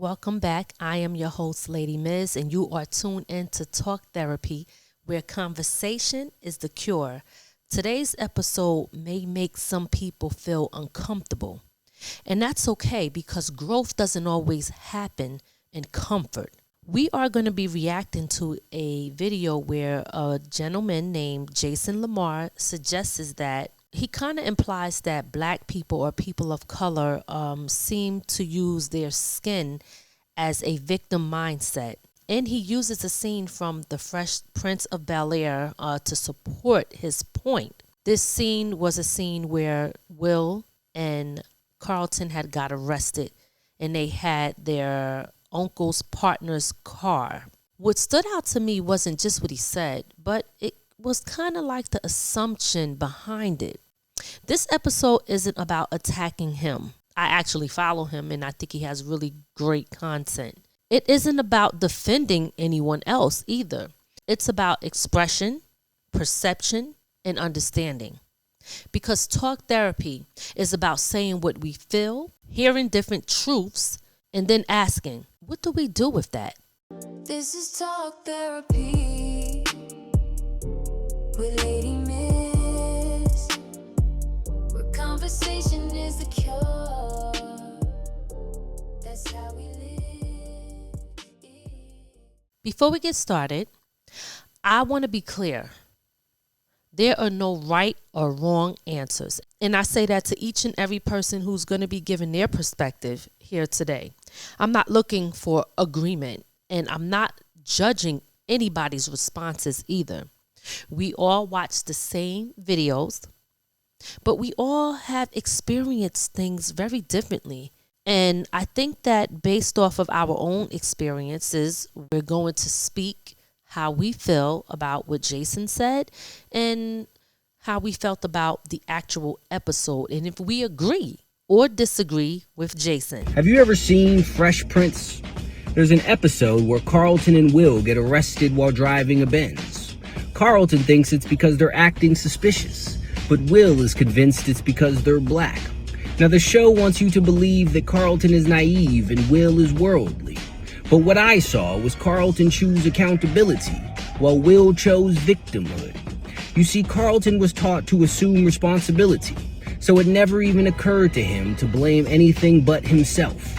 Welcome back. I am your host, Lady Miz, and you are tuned in to Talk Therapy, where conversation is the cure. Today's episode may make some people feel uncomfortable, and that's okay because growth doesn't always happen in comfort. We are going to be reacting to a video where a gentleman named Jason Lamar suggests that he kind of implies that black people or people of color seem to use their skin as a victim mindset. And he uses a scene from the Fresh Prince of Bel-Air to support his point. This scene was a scene where Will and Carlton had got arrested and they had their uncle's partner's car. What stood out to me wasn't just what he said, but it was kind of like the assumption behind it. This episode isn't about attacking him. I actually follow him and I think he has really great content. It isn't about defending anyone else either. It's about expression, perception, and understanding. Because talk therapy is about saying what we feel, hearing different truths, and then asking, what do we do with that? This is talk therapy with Lady Miss, where conversation is the cure. That's how we live. Before we get started, I want to be clear. There are no right or wrong answers. And I say that to each and every person who's going to be giving their perspective here today. I'm not looking for agreement, and I'm not judging anybody's responses either. We all watch the same videos, but we all have experienced things very differently. And I think that based off of our own experiences, we're going to speak how we feel about what Jason said and how we felt about the actual episode, and if we agree or disagree with Jason. Have you ever seen Fresh Prince? There's an episode where Carlton and Will get arrested while driving a Benz. Carlton thinks it's because they're acting suspicious, but Will is convinced it's because they're black. Now the show wants you to believe that Carlton is naive and Will is worldly. But what I saw was Carlton choose accountability, while Will chose victimhood. You see, Carlton was taught to assume responsibility, so it never even occurred to him to blame anything but himself.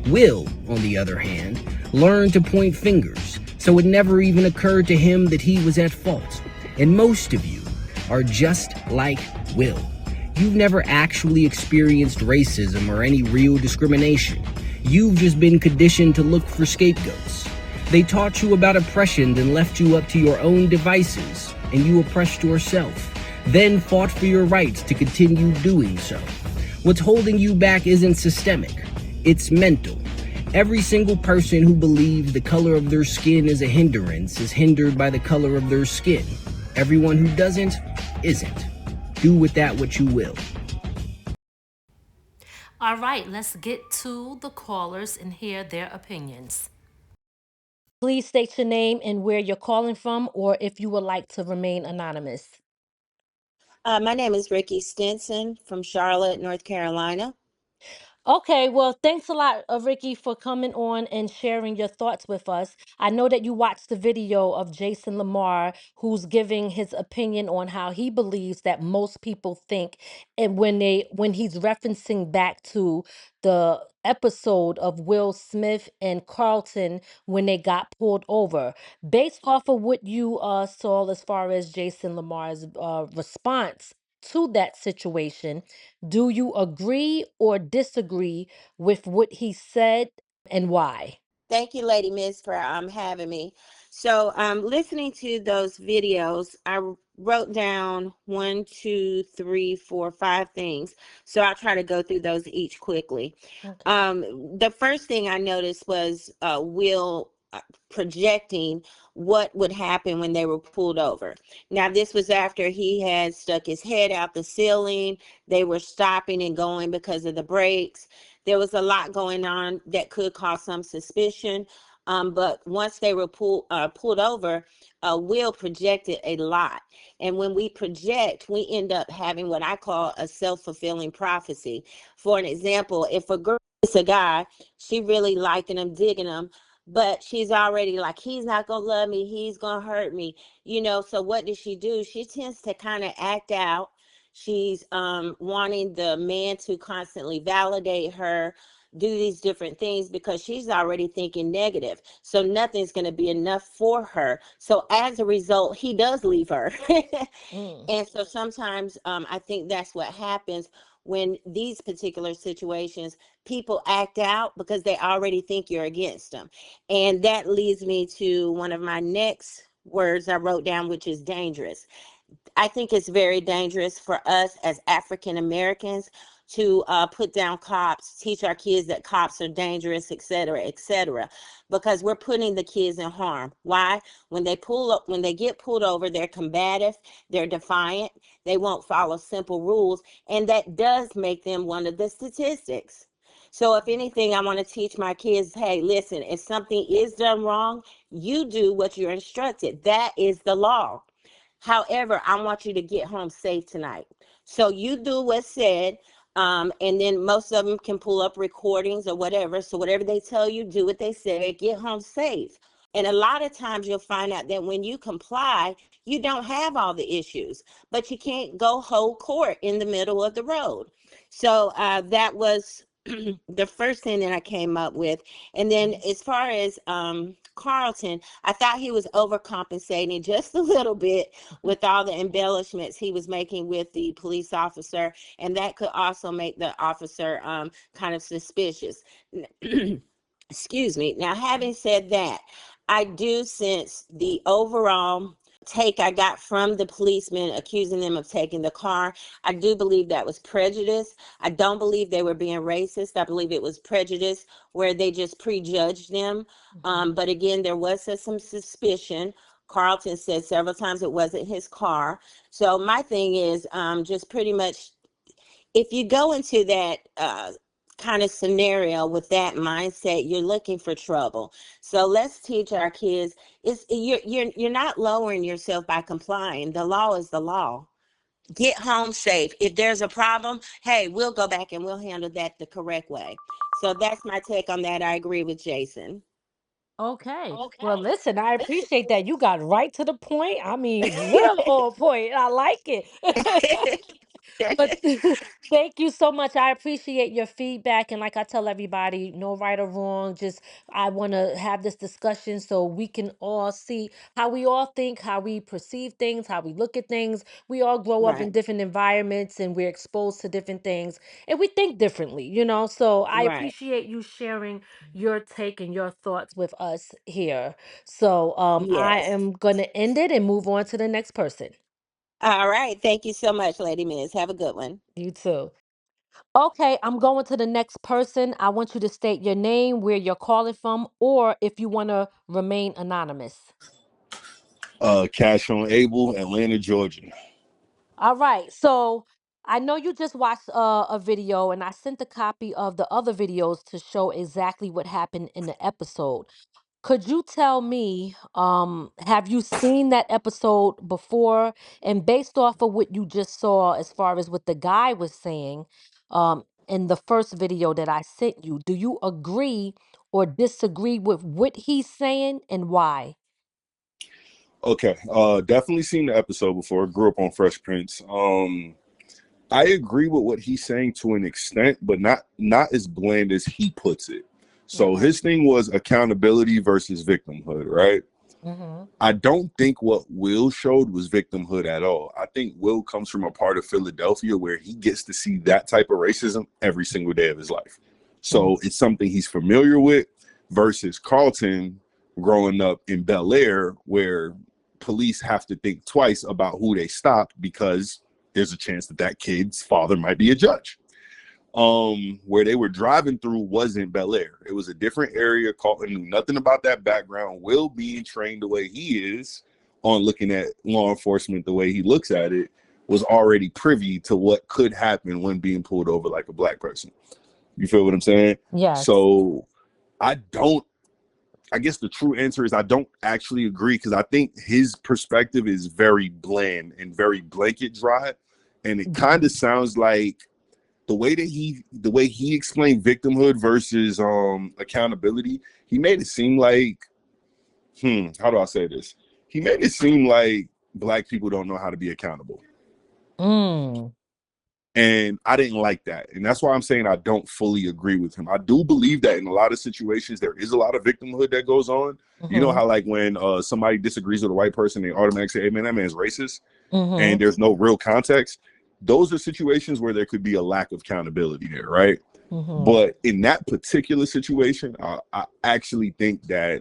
Will, on the other hand, learned to point fingers, so it never even occurred to him that he was at fault. And most of you are just like Will. You've never actually experienced racism or any real discrimination. You've just been conditioned to look for scapegoats. They taught you about oppression, then left you up to your own devices, and you oppressed yourself, then fought for your rights to continue doing so. What's holding you back isn't systemic, it's mental. Every single person who believes the color of their skin is a hindrance is hindered by the color of their skin. Everyone who doesn't, isn't. Do with that what you will. All right, let's get to the callers and hear their opinions. Please state your name and where you're calling from, or if you would like to remain anonymous. My name is Ricky Stinson from Charlotte, North Carolina. Okay, well, thanks a lot, Ricky, for coming on and sharing your thoughts with us. I know that you watched the video of Jason Lamar, who's giving his opinion on how he believes that most people think, and when he's referencing back to the episode of Will Smith and Carlton when they got pulled over. Based off of what you saw as far as Jason Lamar's response to that situation, do you agree or disagree with what he said and why? Thank you, Lady Miss, for having me. So, listening to those videos, I wrote down 1, 2, 3, 4, 5 things. So I'll try to go through those each quickly. Okay. The first thing I noticed was Will projecting what would happen when they were pulled over. Now, this was after he had stuck his head out the ceiling. They were stopping and going because of the brakes. There was a lot going on that could cause some suspicion. But once they were pulled over, Will projected a lot. And when we project, we end up having what I call a self-fulfilling prophecy. For an example, if a girl a guy, she really liking him, digging him, but she's already like, he's not gonna love me, he's gonna hurt me, you know. So what does she do? She tends to kind of act out. She's wanting the man to constantly validate her, do these different things, because she's already thinking negative. So nothing's going to be enough for her. So as a result, he does leave her. Mm. And so sometimes I think that's what happens when these particular situations, people act out because they already think you're against them. And that leads me to one of my next words I wrote down, which is dangerous. I think it's very dangerous for us as African Americans to put down cops, teach our kids that cops are dangerous, et cetera, because we're putting the kids in harm. Why? When they pull up, when they get pulled over, they're combative, they're defiant, they won't follow simple rules, and that does make them one of the statistics. So if anything, I want to teach my kids, hey, listen, if something is done wrong, you do what you're instructed. That is the law. However, I want you to get home safe tonight. So you do what's said, and then most of them can pull up recordings or whatever. So whatever they tell you, do what they say, get home safe. And a lot of times you'll find out that when you comply, you don't have all the issues, but you can't go hold court in the middle of the road. So that was the first thing that I came up with. And then as far as Carlton, I thought he was overcompensating just a little bit with all the embellishments he was making with the police officer, and that could also make the officer kind of suspicious. Excuse me. Now, having said that, I do sense the overall take I got from the policemen accusing them of taking the car. I do believe that was prejudice. I don't believe they were being racist. I believe it was prejudice where they just prejudged them. But again, there was some suspicion. Carlton said several times it wasn't his car. So my thing is just pretty much, if you go into that kind of scenario with that mindset, you're looking for trouble. So let's teach our kids, it's you're not lowering yourself by complying. The law is the law. Get home safe. If there's a problem, hey, we'll go back and we'll handle that the correct way. So that's my take on that. I agree with Jason. Okay. Well, listen, I appreciate that. You got right to the point. I mean, real on point. I like it. But thank you so much. I appreciate your feedback. And like I tell everybody, no right or wrong. Just I want to have this discussion so we can all see how we all think, how we perceive things, how we look at things. We all grow up in Right, different environments and we're exposed to different things and we think differently, you know? So I right. appreciate you sharing your take and your thoughts with us here. So I Yes. am going to end it and move on to the next person. All right. Thank you so much, Lady Miss. Have a good one. You too. Okay, I'm going to the next person. I want you to state your name, where you're calling from, or if you want to remain anonymous. Cash on Able, Atlanta, Georgia. All right. So I know you just watched a video, and I sent a copy of the other videos to show exactly what happened in the episode. Could you tell me, have you seen that episode before? And based off of what you just saw, as far as what the guy was saying, in the first video that I sent you, do you agree or disagree with what he's saying and why? Okay, definitely seen the episode before. Grew up on Fresh Prince. I agree with what he's saying to an extent, but not as bland as he puts it. So Okay. his thing was accountability versus victimhood, right? Mm-hmm. I don't think what Will showed was victimhood at all. I think Will comes from a part of Philadelphia where he gets to see that type of racism every single day of his life. Mm-hmm. So it's something he's familiar with versus Carlton growing up in Bel Air where police have to think twice about who they stop because there's a chance that that kid's father might be a judge. Where they were driving through wasn't Bel Air. It was a different area. Carlton knew nothing about that background. Will being trained the way he is on looking at law enforcement the way he looks at it was already privy to what could happen when being pulled over like a black person. You feel what I'm saying? Yes. So I don't, I guess the true answer is I don't actually agree because I think his perspective is very bland and very blanket dry. And it kind of sounds like the way he explained victimhood versus accountability, he made it seem like, how do I say this? He made it seem like black people don't know how to be accountable. Mm. And I didn't like that. And that's why I'm saying I don't fully agree with him. I do believe that in a lot of situations, there is a lot of victimhood that goes on. You know Mm-hmm. how, like, when somebody disagrees with a white person, they automatically say, hey, man, that man's racist. And Mm-hmm. there's no real context. Those are situations where there could be a lack of accountability there, right? Mm-hmm. But in that particular situation, I actually think that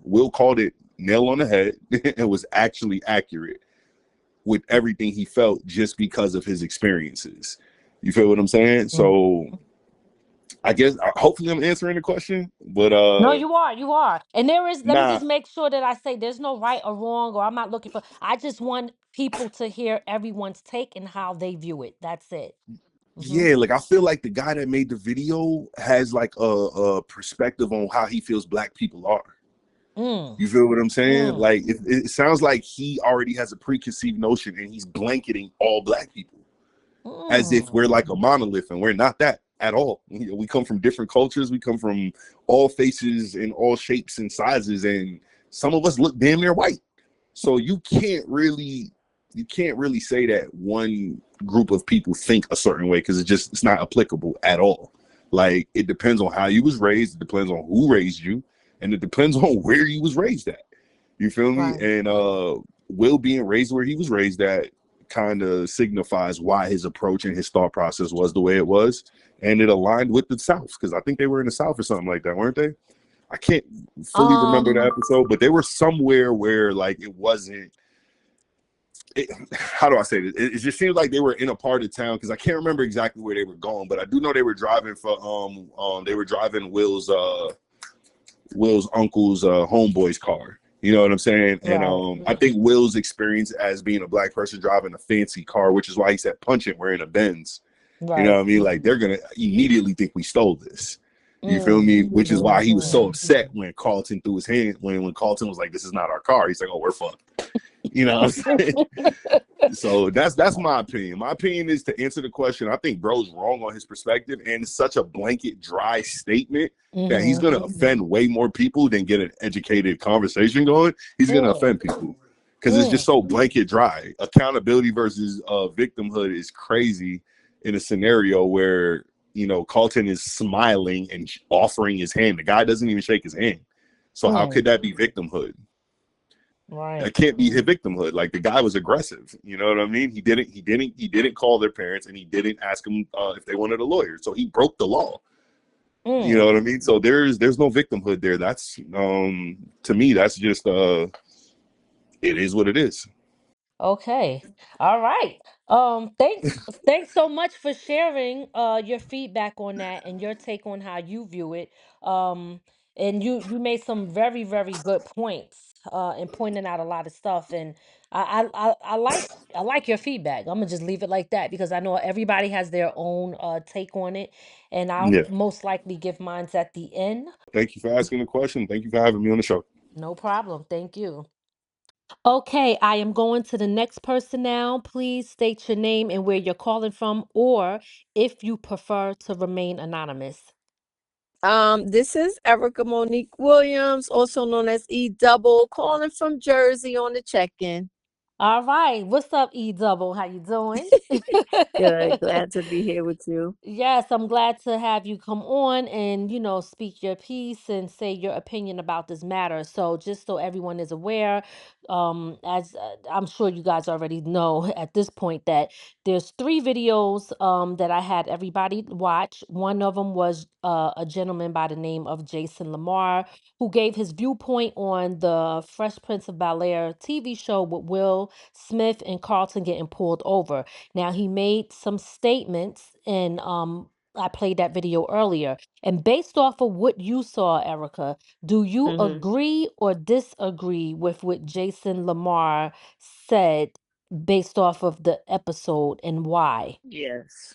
Will called it nail on the head and was actually accurate with everything he felt just because of his experiences. You feel what I'm saying? So Mm-hmm. I guess hopefully I'm answering the question, but No, you are. You are. And there is, let me nah, just make sure that I say there's no right or wrong, or I'm not looking for, I just want people to hear everyone's take and how they view it. That's it. Mm-hmm. yeah, like I feel like the guy that made the video has like a perspective on how he feels black people are. Mm. You feel what I'm saying? Mm. Like it sounds like he already has a preconceived notion and he's blanketing all black people as if Mm. we're like a monolith, and we're not that at all. We come from different cultures, we come from all faces and all shapes and sizes, and some of us look damn near white. So you can't really say that one group of people think a certain way, because it's not applicable at all. Like, it depends on how you was raised, it depends on who raised you, and it depends on where you was raised at. You feel me? Right. And Will being raised where he was raised at kind of signifies why his approach and his thought process was the way it was. And it aligned with the South, because I think they were in the South or something like that, weren't they? I can't fully remember the Um, episode, but they were somewhere where, like, it wasn't. How do I say this? It just seems like they were in a part of town, because I can't remember exactly where they were going, but I do know they were driving for they were driving Will's uncle's homeboy's car. You know what I'm saying? And right. I think Will's experience as being a black person driving a fancy car, which is why he said punch it, we're in a Benz. You know Right. what I mean? Like, they're gonna immediately think we stole this. You feel Mm. me? Which is why he was Mm-hmm. so upset when Carlton threw his hand, when Carlton was like, "This is not our car." He's like, "Oh, we're fucked." You know what I'm saying? So that's my opinion. My opinion is, to answer the question, I think bro's wrong on his perspective, and it's such a blanket, dry statement that he's Mm-hmm. gonna offend way more people than get an educated conversation going. He's gonna Mm. offend people because it's just Mm. so blanket dry. Accountability versus victimhood is crazy in a scenario where, Carlton is smiling and offering his hand. The guy doesn't even shake his hand. So how Mm. could that be victimhood? That Right. can't be his victimhood. Like, the guy was aggressive. You know what I mean? He didn't call their parents, and he didn't ask them if they wanted a lawyer. So he broke the law. You know Mm. what I mean? So there's no victimhood there. That's to me, that's just it is what it is. Okay. All right. Thanks so much for sharing your feedback on that and your take on how you view it. Um and you made some very, very good points and pointing out a lot of stuff, and I like your feedback. I'm gonna just leave it like that because I know everybody has their own take on it, and I'll Yeah. most likely give mine at the end. Thank you for asking the question. Thank you for having me on the show. No problem. Thank you. Okay, I am going to the next person now. Please state your name and where you're calling from, or if you prefer to remain anonymous. This is Erica Monique Williams, also known as E Double, calling from Jersey on the check-in. All right, what's up, E Double? How you doing? Good, glad to be here with you. Yes, I'm glad to have you come on and, speak your piece and say your opinion about this matter. So, just so everyone is aware, as I'm sure you guys already know at this point, that there's three videos that I had everybody watch. One of them was a gentleman by the name of Jason Lamar, who gave his viewpoint on the Fresh Prince of Bel-Air TV show with Will Smith and Carlton getting pulled over. Now, he made some statements, and I played that video earlier. And based off of what you saw, Erica, do you Hmm. agree or disagree with what Jason Lamar said based off of the episode, and why? Yes.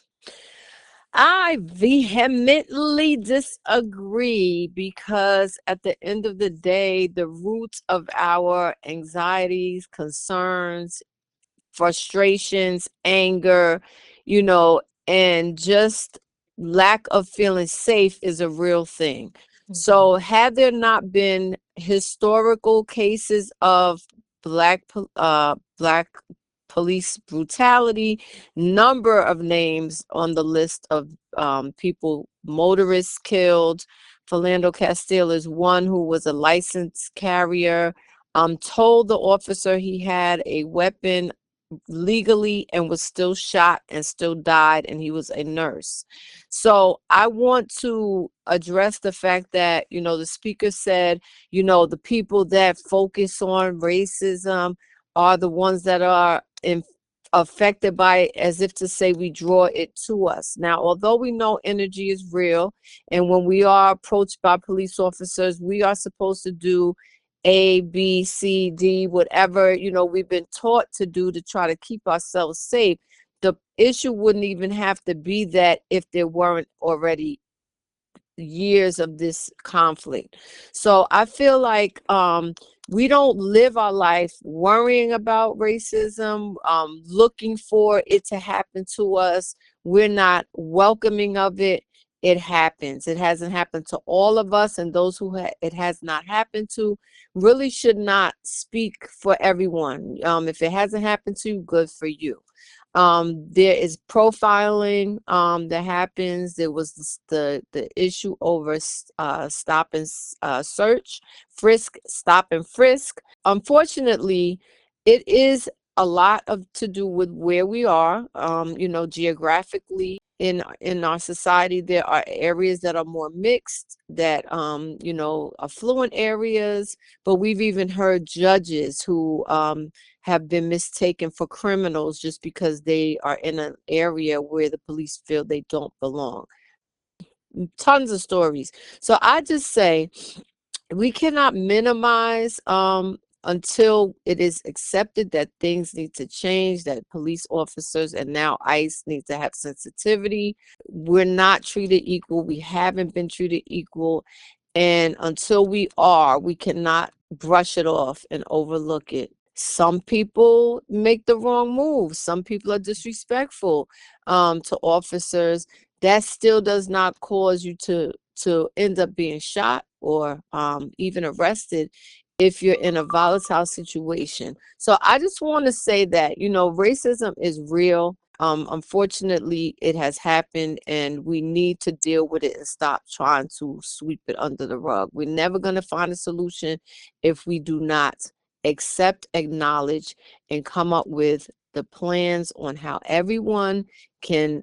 I vehemently disagree because at the end of the day, the roots of our anxieties, concerns, frustrations, anger, you know, and just lack of feeling safe is a real thing. Mhm. So, had there not been historical cases of black police brutality, number of names on the list of people, motorists killed. Philando Castile is one who was a licensed carrier. Told the officer he had a weapon legally and was still shot and still died, and he was a nurse. So I want to address the fact that, the speaker said, the people that focus on racism are the ones that are affected by it, as if to say we draw it to us. Now, although we know energy is real, and when we are approached by police officers, we are supposed to do A, B, C, D, whatever, we've been taught to do to try to keep ourselves safe. The issue wouldn't even have to be that if there weren't already years of this conflict. So I feel like we don't live our life worrying about racism, looking for it to happen to us. We're not welcoming of it. It happens. It hasn't happened to all of us, and those who it has not happened to really should not speak for everyone. If it hasn't happened to you, good for you. There is profiling that happens. There was the issue over stop and search, frisk, stop and frisk. Unfortunately, it is a lot of to do with where we are. Geographically in our society, there are areas that are more mixed, that affluent areas. But we've even heard judges who have been mistaken for criminals just because they are in an area where the police feel they don't belong. Tons of stories. So I just say we cannot minimize until it is accepted that things need to change, that police officers and now ICE need to have sensitivity. We're not treated equal. We haven't been treated equal. And until we are, we cannot brush it off and overlook it. Some people make the wrong move. Some people are disrespectful to officers. That still does not cause you to end up being shot or even arrested if you're in a volatile situation. So I just want to say that, racism is real. Unfortunately, it has happened, and we need to deal with it and stop trying to sweep it under the rug. We're never going to find a solution if we do not accept, acknowledge, and come up with the plans on how everyone can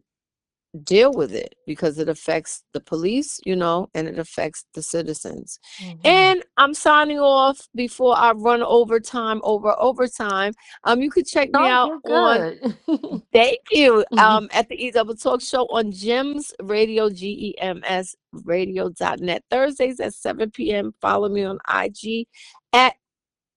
deal with it, because it affects the police, and it affects the citizens. Mhm. And I'm signing off before I run overtime over overtime. You could check me No, out you're on, good. thank you, at the E Double Talk Show on Gems Radio, GEMS radio.net, Thursdays at 7 p.m. Follow me on IG at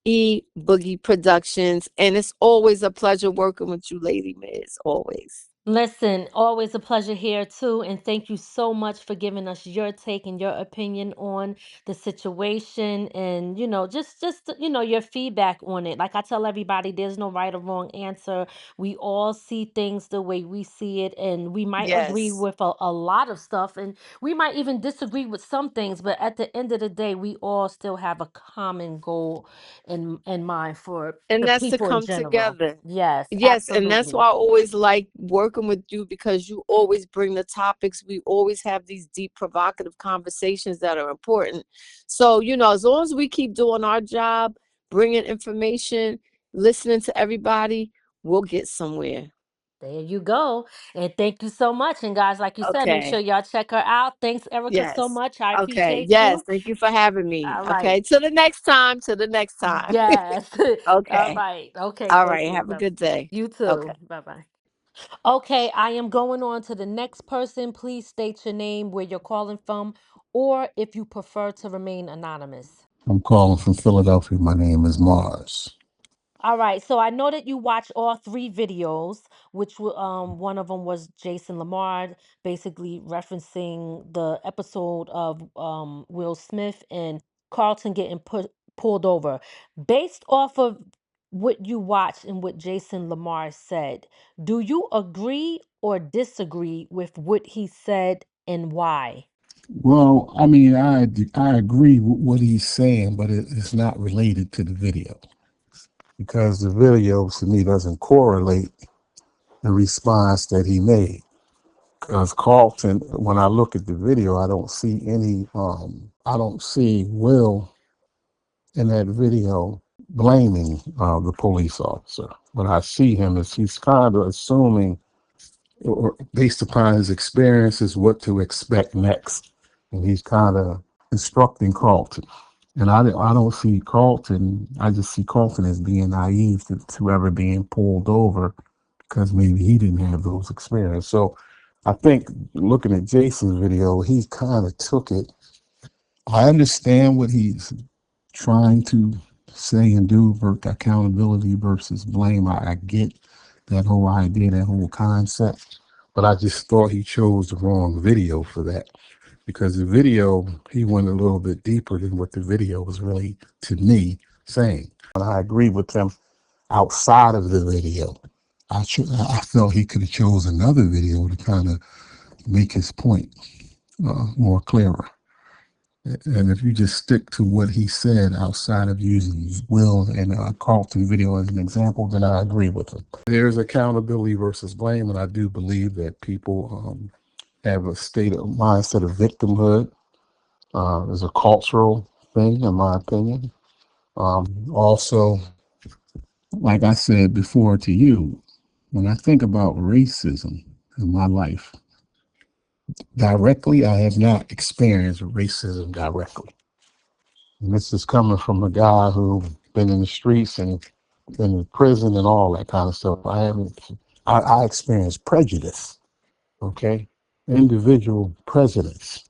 E Boogie Productions. And it's always a pleasure working with you, Lady Miz. Always. Listen, always a pleasure here too, and thank you so much for giving us your take and your opinion on the situation, and just your feedback on it. Like I tell everybody, there's no right or wrong answer. We all see things the way we see it, and we might agree Yes. with a lot of stuff, and we might even disagree with some things. But at the end of the day, we all still have a common goal in mind for And the that's to people in come general. together. Yes, Yes, and that's absolutely. why I always like working with you, because you always bring the topics. We always have these deep, provocative conversations that are important. So, as long as we keep doing our job, bringing information, listening to everybody, we'll get somewhere. There you go. And thank you so much. And guys, like you said, make sure Okay. y'all check her out. Thanks, Erica, so Yes. much. I Okay. appreciate Yes. you. Thank you for having me. All right. Okay. Till the next time. Till the next time. Yes. All Okay. right. Okay. All Thank right. you. Have a good day. You Okay. too. Bye bye. Okay. I am going on to the next person. Please state your name, where you're calling from, or if you prefer to remain anonymous. I'm calling from Philadelphia. My name is Mars. All right, so I know that you watched all three videos, which one of them was Jason Lamar, basically referencing the episode of Will Smith and Carlton getting pulled over. Based off of what you watched and what Jason Lamar said. Do you agree or disagree with what he said and why? Well, I mean, I agree with what he's saying, but it's not related to the video because the video to me doesn't correlate the response that he made. Because Carlton, when I look at the video, I don't see Will in that video blaming the police officer. What I see him is he's kind of assuming, or based upon his experiences, what to expect next, and he's kind of instructing Carlton. And I don't see Carlton. I just see Carlton as being naive to ever being pulled over because maybe he didn't have those experiences. So I think looking at Jason's video, he kind of took it. I understand what he's trying to say and do, accountability versus blame. I get that whole idea, that whole concept, but I just thought he chose the wrong video for that because the video, he went a little bit deeper than what the video was really, to me, saying. And I agree with him outside of the video. I felt he could have chose another video to kind of make his point more clearer. And if you just stick to what he said outside of using Will and Carlton video as an example, then I agree with him. There's accountability versus blame, and I do believe that people have a state of mindset of victimhood. Is a cultural thing, in my opinion. Also, like I said before to you, when I think about racism in my life, directly, I have not experienced racism directly. And this is coming from a guy who been in the streets and been in prison and all that kind of stuff. I experienced prejudice, okay? Individual prejudice.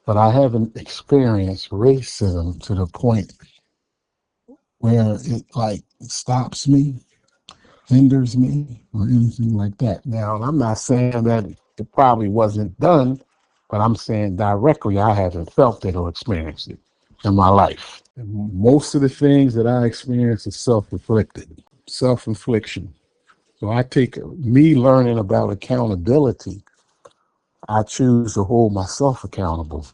But I haven't experienced racism to the point where it like stops me, hinders me, or anything like that. Now, I'm not saying that it probably wasn't done, but I'm saying directly I haven't felt it or experienced it in my life. And most of the things that I experience is self-inflicted, self-infliction. So I take me learning about accountability, I choose to hold myself accountable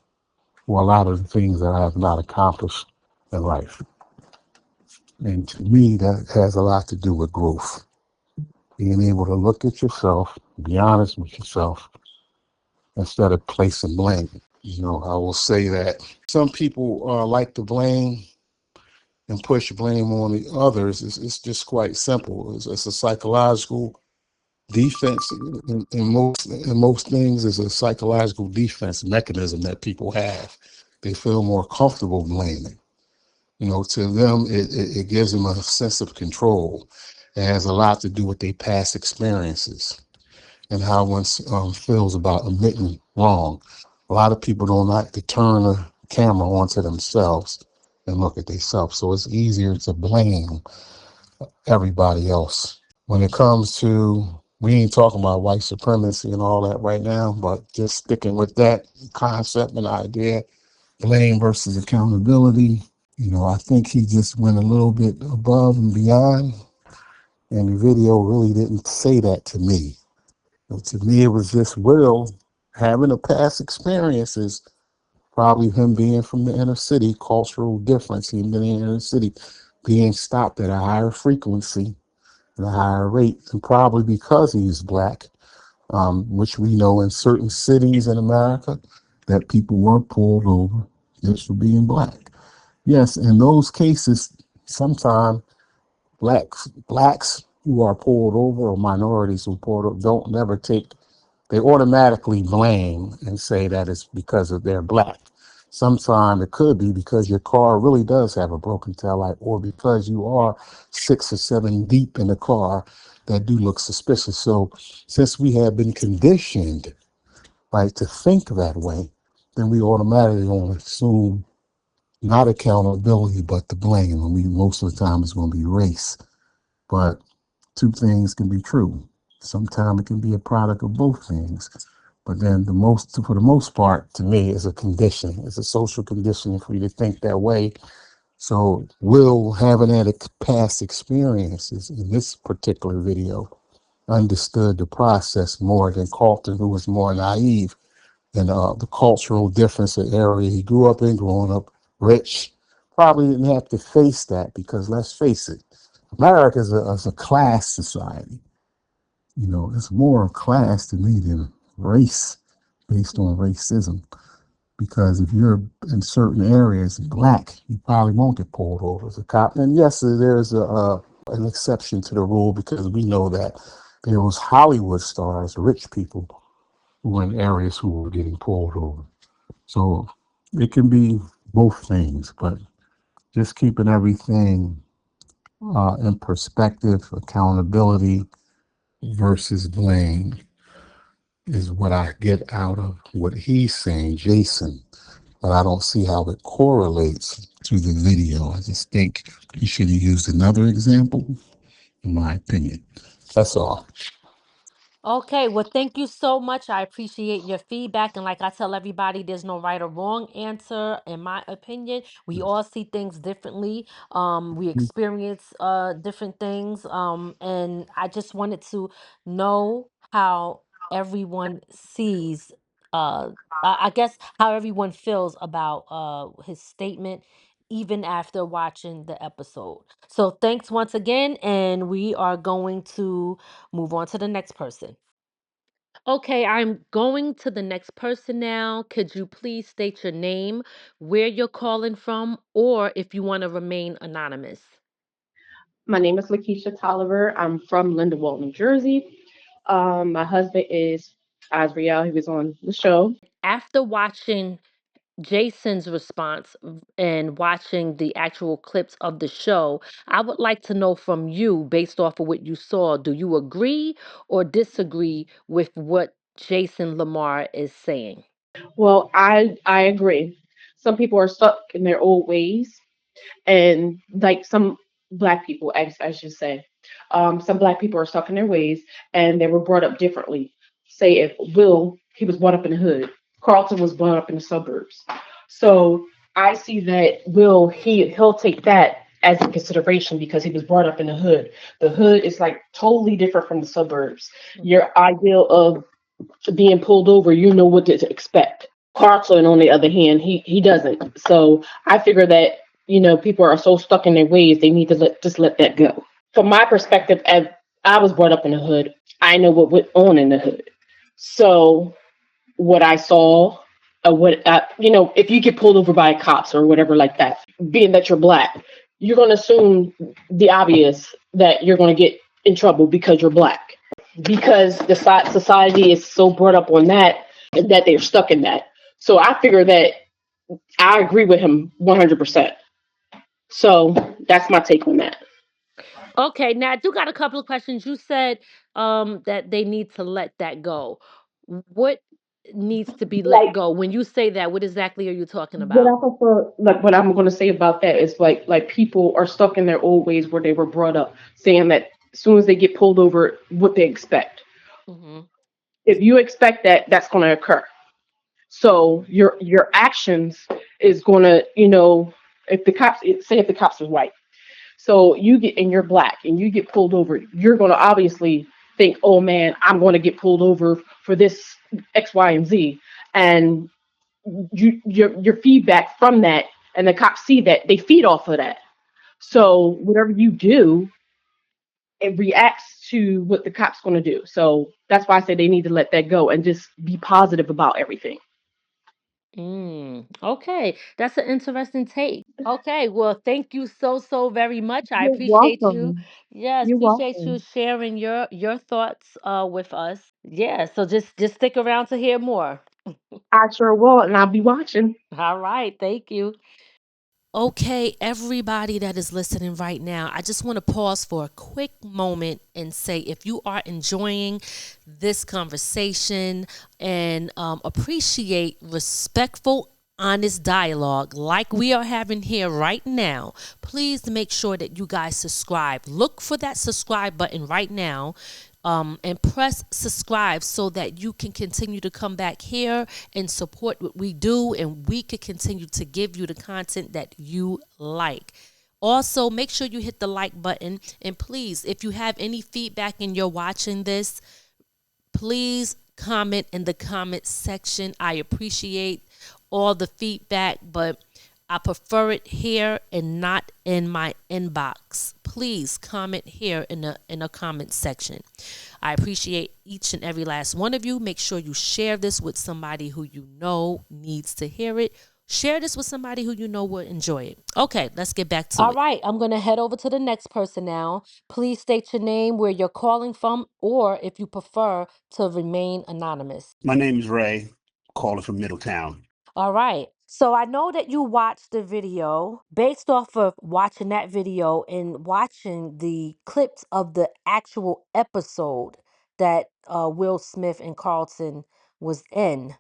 for a lot of the things that I have not accomplished in life. And to me, that has a lot to do with growth. Being able to look at yourself, be honest with yourself, instead of placing blame. You know, I will say that some people like to blame and push blame on the others. It's just quite simple. It's a psychological defense. In most things, it's a psychological defense mechanism that people have. They feel more comfortable blaming. You know, to them, it gives them a sense of control. It has a lot to do with their past experiences and how one feels about admitting wrong. A lot of people don't like to turn the camera onto themselves and look at themselves. So it's easier to blame everybody else. When it comes to, we ain't talking about white supremacy and all that right now, but just sticking with that concept and idea, blame versus accountability. You know, I think he just went a little bit above and beyond, and the video really didn't say that to me. To me, it was just Will having a past experiences, probably him being from the inner city, cultural difference, him being in the inner city, being stopped at a higher frequency and a higher rate, and probably because he's black, which we know in certain cities in America that people were pulled over just for being black. Yes, in those cases, sometimes blacks who are pulled over or minorities who pulled over don't never take, they automatically blame and say that it's because of they're black. Sometimes it could be because your car really does have a broken tail light, or because you are 6 or 7 deep in the car that do look suspicious. So since we have been conditioned, right, to think that way, then we automatically going to assume not accountability, but the blame. I mean, most of the time it's going to be race. But two things can be true. Sometimes it can be a product of both things. But then for the most part, to me, is a conditioning. It's a social conditioning for you to think that way. So Will, having had past experiences in this particular video, understood the process more than Carlton, who was more naive. And the cultural difference, the area he grew up in, growing up rich, probably didn't have to face that because let's face it, America is a class society. You know, it's more class to me than race, based on racism. Because if you're in certain areas black, you probably won't get pulled over as a cop. And yes, there's an exception to the rule because we know that there was Hollywood stars, rich people, who were in areas who were getting pulled over. So it can be both things, but just keeping everything in perspective, accountability versus blame is what I get out of what he's saying, Jason. But I don't see how it correlates to the video. I just think he should have used another example, in my opinion. That's all. Okay, well, thank you so much. I appreciate your feedback. And like I tell everybody, there's no right or wrong answer, in my opinion. We all see things differently. We experience different things. And I just wanted to know how everyone sees I guess how everyone feels about his statement even after watching the episode. So thanks once again, and we are going to move on to the next person. Okay, I'm going to the next person now. Could you please state your name, where you're calling from, or if you want to remain anonymous? My name is Lakeisha Tolliver. I'm from Lindenwold, New Jersey. My husband is Azriel. He was on the show. After watching Jason's response and watching the actual clips of the show, I would like to know from you, based off of what you saw, do you agree or disagree with what Jason Lamar is saying? Well, I agree. Some people are stuck in their old ways, and like some black people, I should say, some black people are stuck in their ways, and they were brought up differently. Say if Will, he was brought up in the hood, Carlton was brought up in the suburbs. So I see that Will, he'll take that as a consideration because he was brought up in the hood. The hood is like totally different from the suburbs. Mhm. Your ideal of being pulled over, you know what to expect. Carlton, on the other hand, he doesn't. So I figure that people are so stuck in their ways, they need to let that go. From my perspective, as I was brought up in the hood, I know what went on in the hood. So what I saw, if you get pulled over by cops or whatever like that, being that you're black, you're going to assume the obvious that you're going to get in trouble because you're black. Because the society is so brought up on that they're stuck in that. So I figure that I agree with him 100%. So that's my take on that. Okay, now I do got a couple of questions. You said that they need to let that go. What needs to be let Like go? When you say that, what exactly are you talking what about? I prefer, like what I'm going to say about that is like people are stuck in their old ways where they were brought up, saying that as soon as they get pulled over, what they expect. Hmm. If you expect that, that's going to occur. So your actions is going to, if the cops say if the cops are white, so you get and you're black and you get pulled over, you're going to obviously think, oh man, I'm going to get pulled over for this X, Y, and Z, and your feedback from that, and the cops see that they feed off of that. So whatever you do, it reacts to what the cops going to do. So that's why I say they need to let that go and just be positive about everything. Okay, that's an interesting take. Okay, well, thank you so so very much. I You're appreciate you. welcome. Yes, You're appreciate you welcome. sharing your thoughts with us. Yeah, so just stick around to hear more. I sure will, and I'll be watching. All right, thank you. Okay, everybody that is listening right now, I just want to pause for a quick moment and say if you are enjoying this conversation and appreciate respectful, honest dialogue like we are having here right now, please make sure that you guys subscribe. Look for that subscribe button right now and press subscribe so that you can continue to come back here and support what we do, and we can continue to give you the content that you like. Also, make sure you hit the like button, and please, if you have any feedback and you're watching this, please comment in the comment section. I appreciate all the feedback, but I prefer it here and not in my inbox. Please comment here in the comment section. I appreciate each and every last one of you. Make sure you share this with somebody who you know needs to hear it. Share this with somebody who you know will enjoy it. Okay, let's get back to it. All right, I'm going to head over to the next person now. Please state your name, where you're calling from, or if you prefer to remain anonymous. My name is Ray, calling from Middletown. All right. So I know that you watched the video. Based off of watching that video and watching the clips of the actual episode that Will Smith and Carlton was in,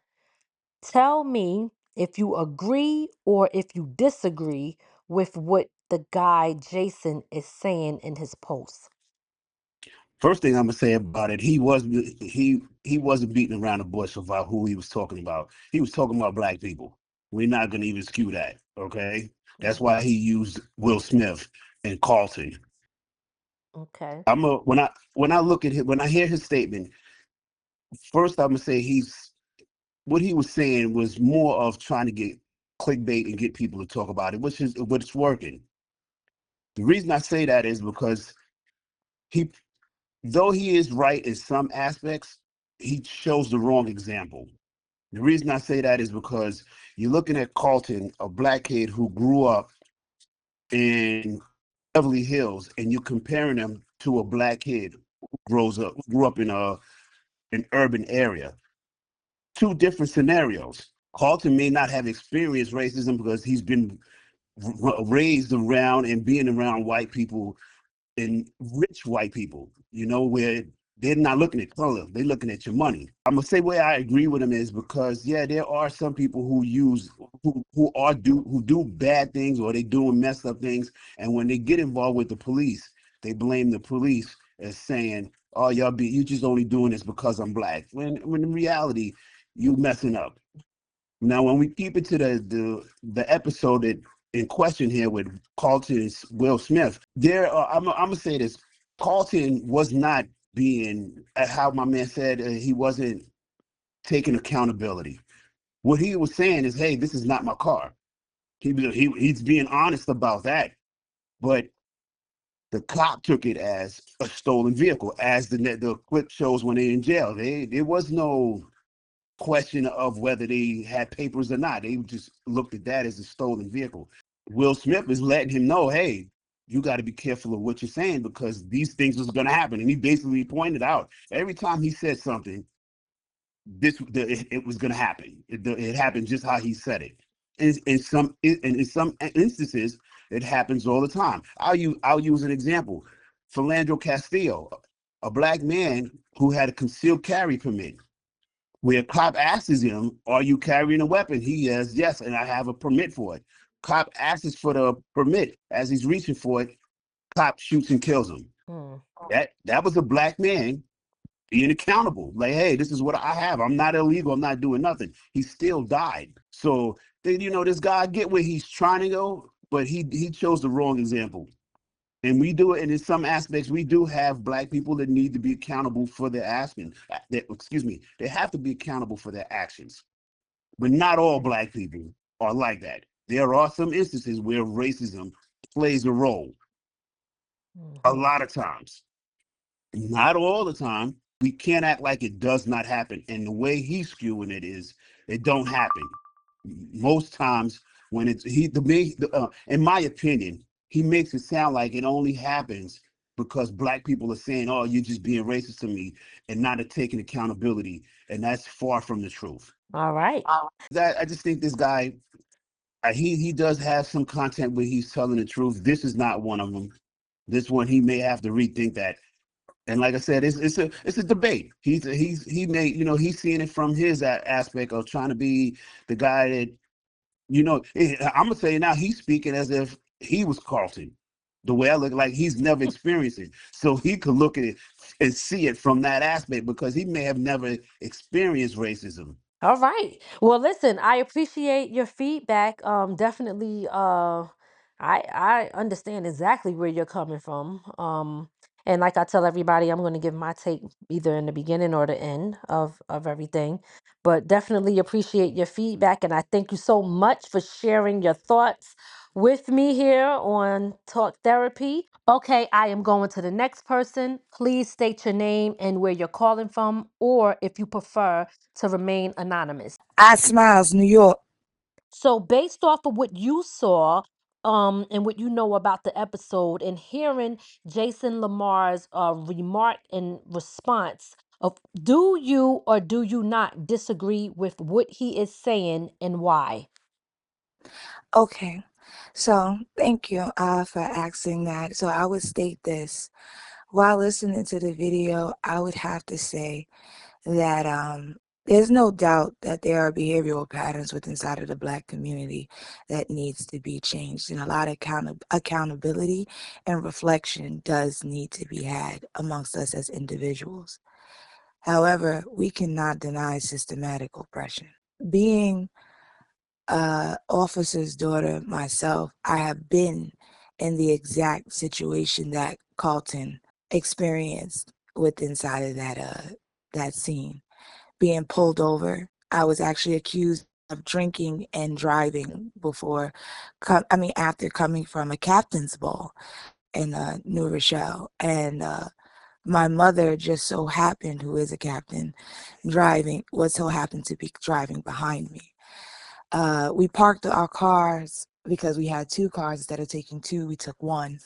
tell me if you agree or if you disagree with what the guy Jason is saying in his post. First thing I'm gonna say about it, he wasn't beating around the bush about who he was talking about. He was talking about black people. We're not gonna even skew that, okay? That's why he used Will Smith and Carlton. Okay. When I look at him, when I hear his statement, first I'm gonna say what he was saying was more of trying to get clickbait and get people to talk about it, which is what's working. The reason I say that is because he though he is right in some aspects, he shows the wrong example. The reason I say that is because you're looking at Carlton, a black kid who grew up in Beverly Hills, and you're comparing him to a black kid who grew up in an urban area. Two different scenarios. Carlton may not have experienced racism because he's been raised around and being around white people and rich white people, where they're not looking at color, they're looking at your money. I'm gonna say where I agree with him is because there are some people who do bad things, or they doing messed up things, and when they get involved with the police, they blame the police as saying, "Oh, you just only doing this because I'm black." When in reality, you messing up. Now, when we keep it to the episode that in question here with Carlton and Will Smith, I'm gonna say this: Carlton was not being, how my man said, he wasn't taking accountability. What he was saying is, "Hey, this is not my car." He's being honest about that, but the cop took it as a stolen vehicle, as the clip shows when they're in jail. There was no question of whether they had papers or not. They just looked at that as a stolen vehicle. Will Smith is letting him know, hey, you got to be careful of what you're saying because these things was going to happen. And he basically pointed out every time he said something, it was going to happen. It happened just how he said it. In some instances, it happens all the time. I'll use an example. Philandro Castillo, a black man who had a concealed carry permit, where cop asks him, "Are you carrying a weapon?" He says, "Yes, and I have a permit for it." Cop asks for the permit. As he's reaching for it, cop shoots and kills him. That was a black man being accountable. Like, hey, this is what I have. I'm not illegal. I'm not doing nothing. He still died. So this guy, I get where he's trying to go, but he chose the wrong example. And we do it, and in some aspects, we do have black people that need to be accountable for their actions. They have to be accountable for their actions. But not all black people are like that. There are some instances where racism plays a role. A lot of times. Not all the time. We can't act like it does not happen. And the way he's skewing it is, it don't happen. Most times when in my opinion, he makes it sound like it only happens because black people are saying, "Oh, you're just being racist to me," and not taking accountability. And that's far from the truth. All right. I just think this guy, he does have some content where he's telling the truth. This is not one of them. This one, he may have to rethink that. And like I said, it's a debate. He's seeing it from his aspect of trying to be the guy that, I'm gonna say now he's speaking as if he was Carlton. The way I look, like he's never experienced it, so he could look at it and see it from that aspect because he may have never experienced racism. All right. Well, listen, I appreciate your feedback. Definitely I understand exactly where you're coming from. And like I tell everybody, I'm going to give my take either in the beginning or the end of everything. But definitely appreciate your feedback, and I thank you so much for sharing your thoughts with me here on Talk Therapy. Okay, I am going to the next person. Please state your name and where you're calling from, or if you prefer to remain anonymous. I Smiles, New York. So, based off of what you saw, and what you know about the episode, and hearing Jason Lamar's remark and response of, do you or do you not disagree with what he is saying and why? Okay. So thank you for asking that. So I would state this. While listening to the video, I would have to say that there's no doubt that there are behavioral patterns within inside of the Black community that needs to be changed, and a lot of accountability and reflection does need to be had amongst us as individuals. However, we cannot deny systematic oppression. Being officer's daughter myself, I have been in the exact situation that Carlton experienced with inside of that scene. Being pulled over, I was actually accused of drinking and driving after coming from a captain's ball in New Rochelle, and my mother just so happened, who is a captain, was so happened to be driving behind me. We parked our cars because we had two cars instead of taking two. We took one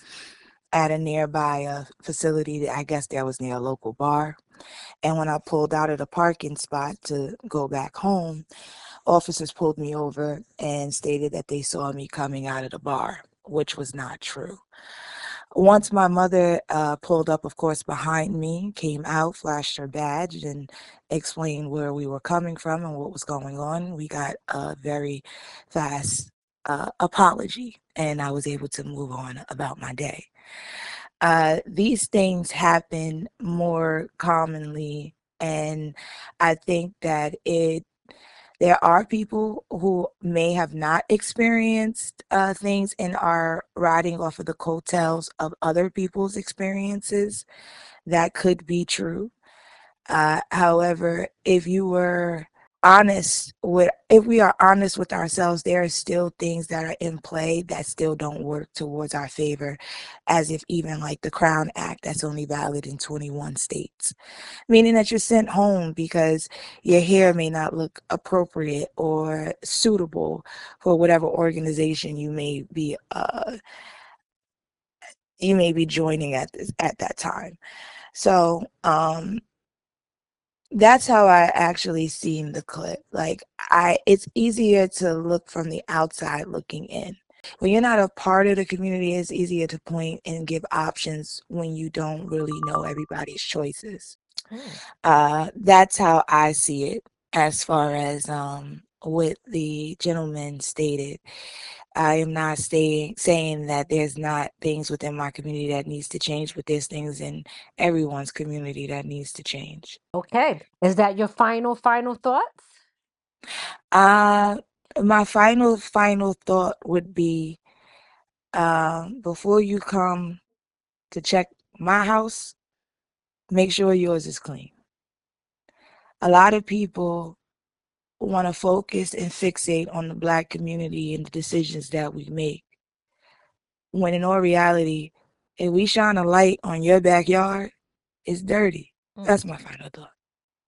at a nearby facility that I guess that was near a local bar. And when I pulled out of the parking spot to go back home, officers pulled me over and stated that they saw me coming out of the bar, which was not true. Once my mother pulled up, of course, behind me, came out, flashed her badge, and explained where we were coming from and what was going on, we got a very fast apology, and I was able to move on about my day. These things happen more commonly, and I think that there are people who may have not experienced things and are riding off of the coattails of other people's experiences. That could be true. However, if we are honest with ourselves, there are still things that are in play that still don't work towards our favor, as if even like the Crown Act that's only valid in 21 states, meaning that you're sent home because your hair may not look appropriate or suitable for whatever organization you may be joining at that time. So that's how I actually seen the clip. Like it's easier to look from the outside looking in. When you're not a part of the community, it's easier to point and give options when you don't really know everybody's choices. Hmm. That's how I see it as far as what the gentleman stated. I am not saying that there's not things within my community that needs to change, but there's things in everyone's community that needs to change. Okay. Is that your final thoughts? Uh, my final thought would be, before you come to check my house, make sure yours is clean. A lot of people want to focus and fixate on the Black community and the decisions that we make, when in all reality, if we shine a light on your backyard, it's dirty. Mm. That's my final thought.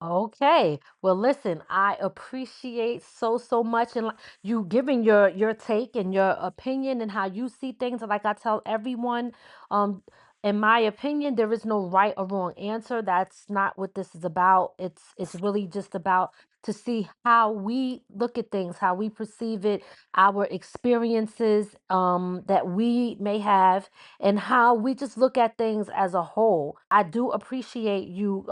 Okay. Well, listen, I appreciate so much, and you giving your take and your opinion and how you see things. And like I tell everyone, um, in my opinion, there is no right or wrong answer. That's not what this is about. It's really just about to see how we look at things, how we perceive it, our experiences that we may have, and how we just look at things as a whole. I do appreciate you,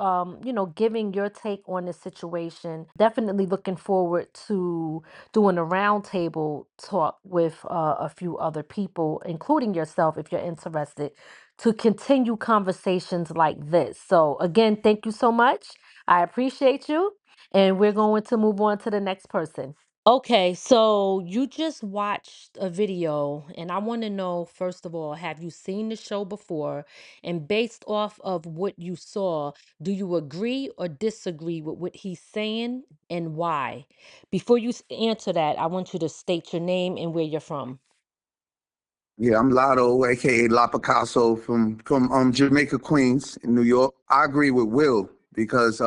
giving your take on this situation. Definitely looking forward to doing a roundtable talk with a few other people, including yourself, if you're interested, to continue conversations like this. So, again, thank you so much. I appreciate you. And we're going to move on to the next person. Okay, so you just watched a video, and I want to know, first of all, have you seen the show before? And based off of what you saw, do you agree or disagree with what he's saying and why? Before you answer that, I want you to state your name and where you're from. Yeah, I'm Lotto, aka La Picasso from Jamaica, Queens, in New York. I agree with Will because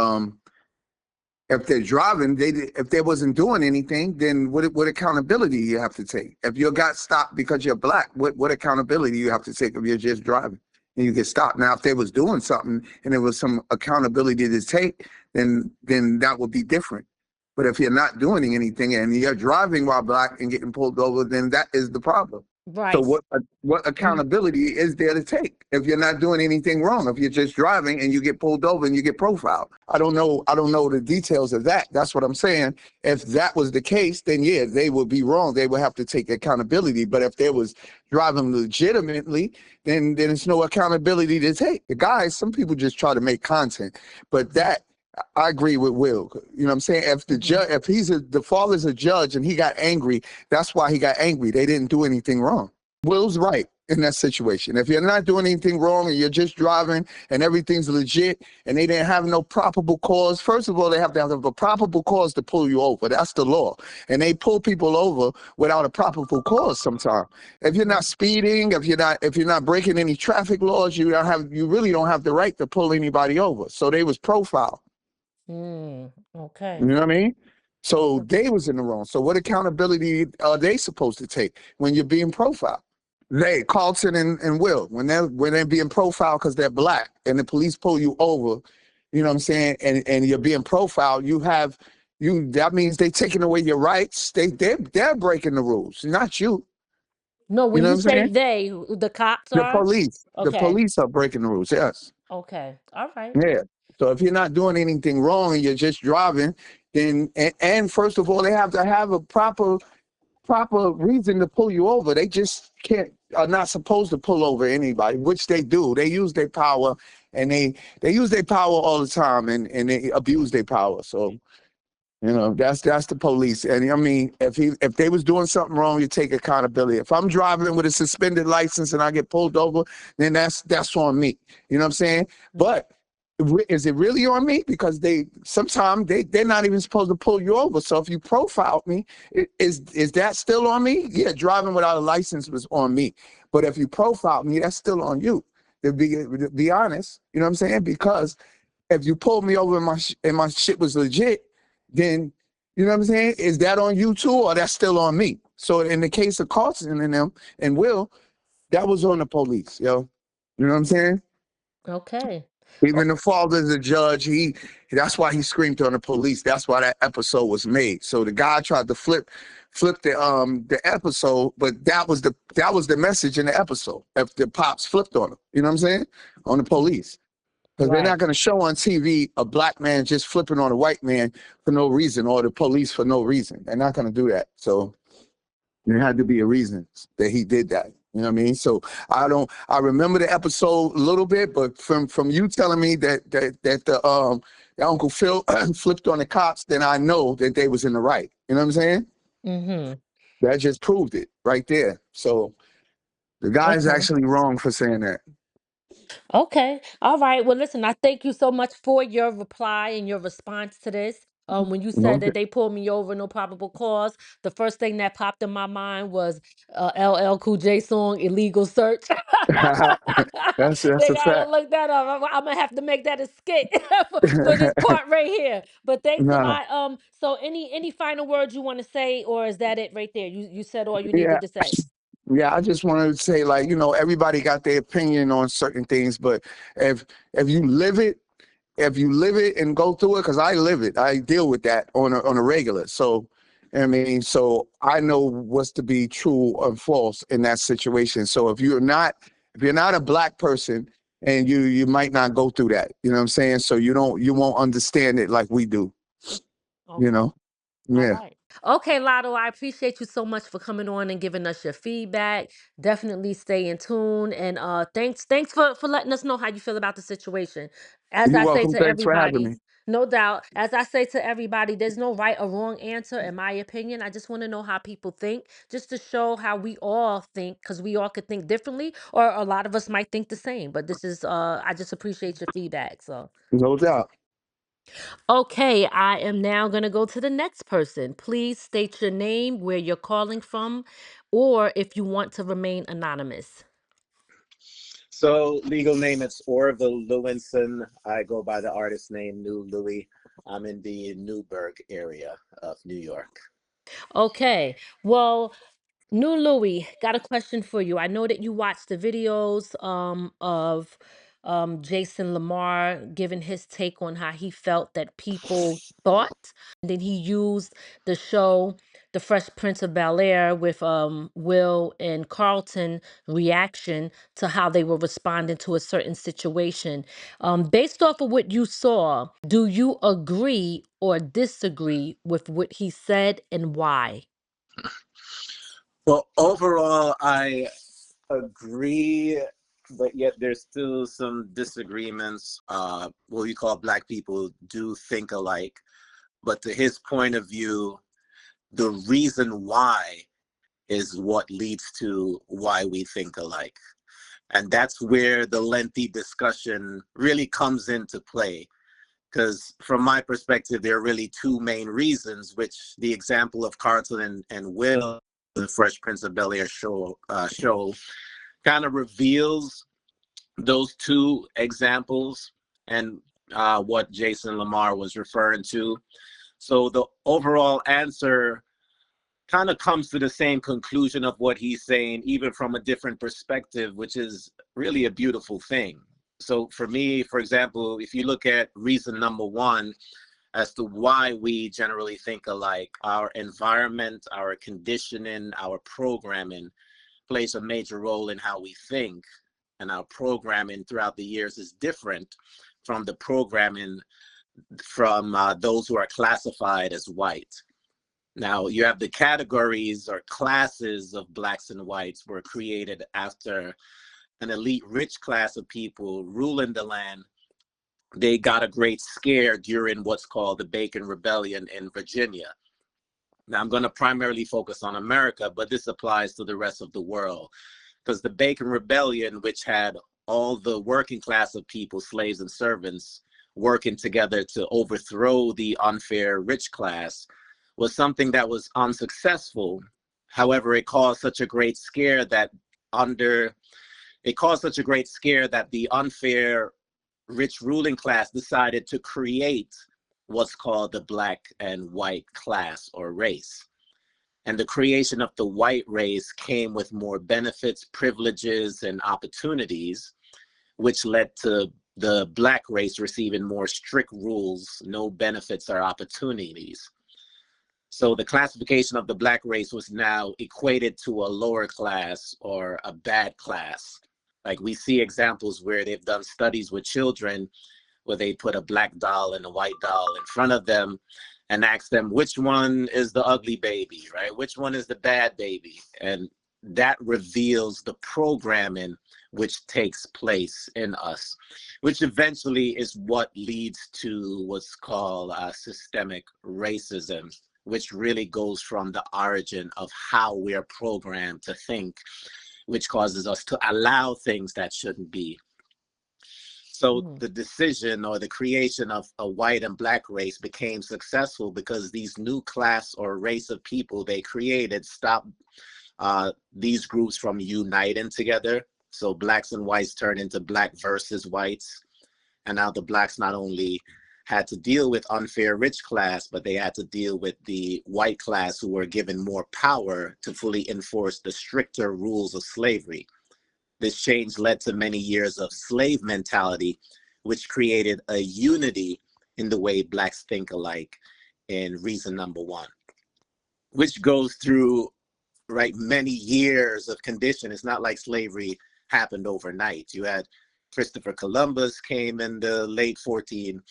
if they're driving, if they wasn't doing anything, then what accountability you have to take? If you got stopped because you're black, what accountability you have to take if you're just driving and you get stopped? Now, if they was doing something and there was some accountability to take, then that would be different. But if you're not doing anything and you're driving while black and getting pulled over, then that is the problem. So Right. what accountability is there to take if you're not doing anything wrong? If you're just driving and you get pulled over and you get profiled, I don't know the details of that. That's what I'm saying. If that was the case, then yeah, they would be wrong. They would have to take accountability. But if they was driving legitimately, then it's no accountability to take. The guys, some people just try to make content, but that. I agree with Will. You know what I'm saying? If the judge, if the father's a judge and he got angry, that's why he got angry. They didn't do anything wrong. Will's right in that situation. If you're not doing anything wrong and you're just driving and everything's legit and they didn't have no probable cause, first of all, they have to have a probable cause to pull you over. That's the law. And they pull people over without a probable cause sometimes. If you're not speeding, if you're not breaking any traffic laws, you really don't have the right to pull anybody over. So they was profiled. Okay. You know what I mean? So Okay. they was in the wrong. So what accountability are they supposed to take when you're being profiled? They, Carlton and Will, when they're being profiled because they're black and the police pull you over, you know what I'm saying, and you're being profiled, that means they taking away your rights. They're breaking the rules, not you. No, You when know what you I'm say saying? they, the cops The are? police. The Okay. police are breaking the rules, yes. Okay. All right. Yeah. So if you're not doing anything wrong and you're just driving, then and first of all, they have to have a proper reason to pull you over. They just are not supposed to pull over anybody, which they do. They use their power and they use their power all the time and they abuse their power. So that's the police. And I mean, if they was doing something wrong, you take accountability. If I'm driving with a suspended license and I get pulled over, then that's on me. You know what I'm saying? But is it really on me? Because sometimes they're not even supposed to pull you over. So if you profiled me, is that still on me? Yeah, driving without a license was on me. But if you profiled me, that's still on you. To be honest, you know what I'm saying? Because if you pulled me over and my shit was legit, then you know what I'm saying? Is that on you too, or that's still on me? So in the case of Carson and them and Will, that was on the police, yo. You know what I'm saying? Okay. Even the father's a judge. That's why he screamed on the police. That's why that episode was made. So the guy tried to flip the episode, but that was the message in the episode. If the pops flipped on him, you know what I'm saying? On the police. Because they're Right. not going to show on TV a black man just flipping on a white man for no reason or the police for no reason. They're not going to do that. So there had to be a reason that he did that. You know what I mean? So I remember the episode a little bit, but from you telling me that the Uncle Phil flipped on the cops, then I know that they was in the right. You know what I'm saying? Mm-hmm. That just proved it right there. So the guy is Okay. actually wrong for saying that. Okay. All right. Well, listen, I thank you so much for your reply and your response to this. When you said Okay. that they pulled me over, no probable cause, the first thing that popped in my mind was LL Cool J song, Illegal Search. That's They a gotta fact. look that up. I'm gonna have to make that a skit for this part right here. But thanks a Nah. lot. So any final words you want to say, or is that it right there? You said all you Yeah. needed to say. Yeah, I just wanted to say, like, everybody got their opinion on certain things, but if you live it if you live it and go through it, because I live it, I deal with that on a regular. So, I mean, so I know what's to be true or false in that situation. So if you're not a black person, and you might not go through that, you know what I'm saying? So you won't understand it like we do, you Okay. know? All Yeah. right. Okay, Lotto, I appreciate you so much for coming on and giving us your feedback. Definitely stay in tune, and thanks for letting us know how you feel about the situation. As You're I say welcome. to Thanks for having everybody, me. no doubt, as I say to everybody, there's no right or wrong answer in my opinion. I just want to know how people think, just to show how we all think, because we all could think differently, or a lot of us might think the same. But this is I just appreciate your feedback. So No doubt. okay, I am now going to go to the next person. Please state your name, where you're calling from, or if you want to remain anonymous. So legal name, it's Orville Lewinson. I go by the artist name New Louis. I'm in the Newburgh area of New York. Okay, well, New Louis, got a question for you. I know that you watched the videos of Jason Lamar giving his take on how he felt that people thought. Then he used the show The Fresh Prince of Bel-Air with Will and Carlton reaction to how they were responding to a certain situation. Based off of what you saw, do you agree or disagree with what he said, and why? Well, overall, I agree, but yet there's still some disagreements. What we call Black people do think alike, but to his point of view, the reason why is what leads to why we think alike. And that's where the lengthy discussion really comes into play. Because from my perspective, there are really two main reasons, which the example of Carlton and Will, the Fresh Prince of Bel-Air show kind of reveals those two examples and what Jason Lamar was referring to. So the overall answer kind of comes to the same conclusion of what he's saying, even from a different perspective, which is really a beautiful thing. So for me, for example, if you look at reason number one as to why we generally think alike, our environment, our conditioning, our programming plays a major role in how we think. And our programming throughout the years is different from the programming from those who are classified as white. Now, you have the categories or classes of blacks and whites were created after an elite rich class of people ruling the land. They got a great scare during what's called the Bacon Rebellion in Virginia. Now, I'm going to primarily focus on America, but this applies to the rest of the world, because the Bacon Rebellion, which had all the working class of people, slaves and servants, working together to overthrow the unfair rich class, was something that was unsuccessful. However, it caused such a great scare that the unfair rich ruling class decided to create what's called the black and white class or race. And the creation of the white race came with more benefits, privileges, and opportunities, which led to the black race receiving more strict rules, no benefits or opportunities. So the classification of the black race was now equated to a lower class or a bad class. Like we see examples where they've done studies with children where they put a black doll and a white doll in front of them and ask them which one is the ugly baby, right? Which one is the bad baby? And that reveals the programming which takes place in us, which eventually is what leads to what's called systemic racism, which really goes from the origin of how we are programmed to think, which causes us to allow things that shouldn't be. So the decision or the creation of a white and black race became successful because these new class or race of people they created stopped these groups from uniting together. So blacks and whites turned into black versus whites. And now the blacks not only had to deal with unfair rich class, but they had to deal with the white class who were given more power to fully enforce the stricter rules of slavery. This change led to many years of slave mentality, which created a unity in the way blacks think alike in reason number one, which goes through right many years of condition. It's not like slavery happened overnight. You had Christopher Columbus came in the late 1400s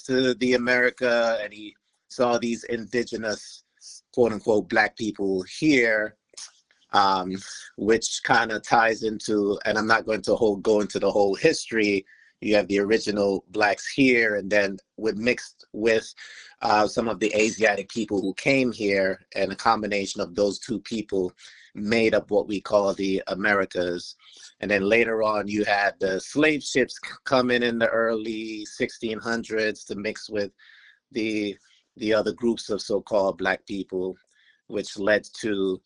to the America, and he saw these indigenous, quote unquote, black people here, um, which kind of ties into, and I'm not going to go into the whole history. You have the original blacks here, and then with mixed with some of the Asiatic people who came here, and a combination of those two people made up what we call the Americas. And then later on, you had the slave ships come in the early 1600s to mix with the the other groups of so-called black people, which led to,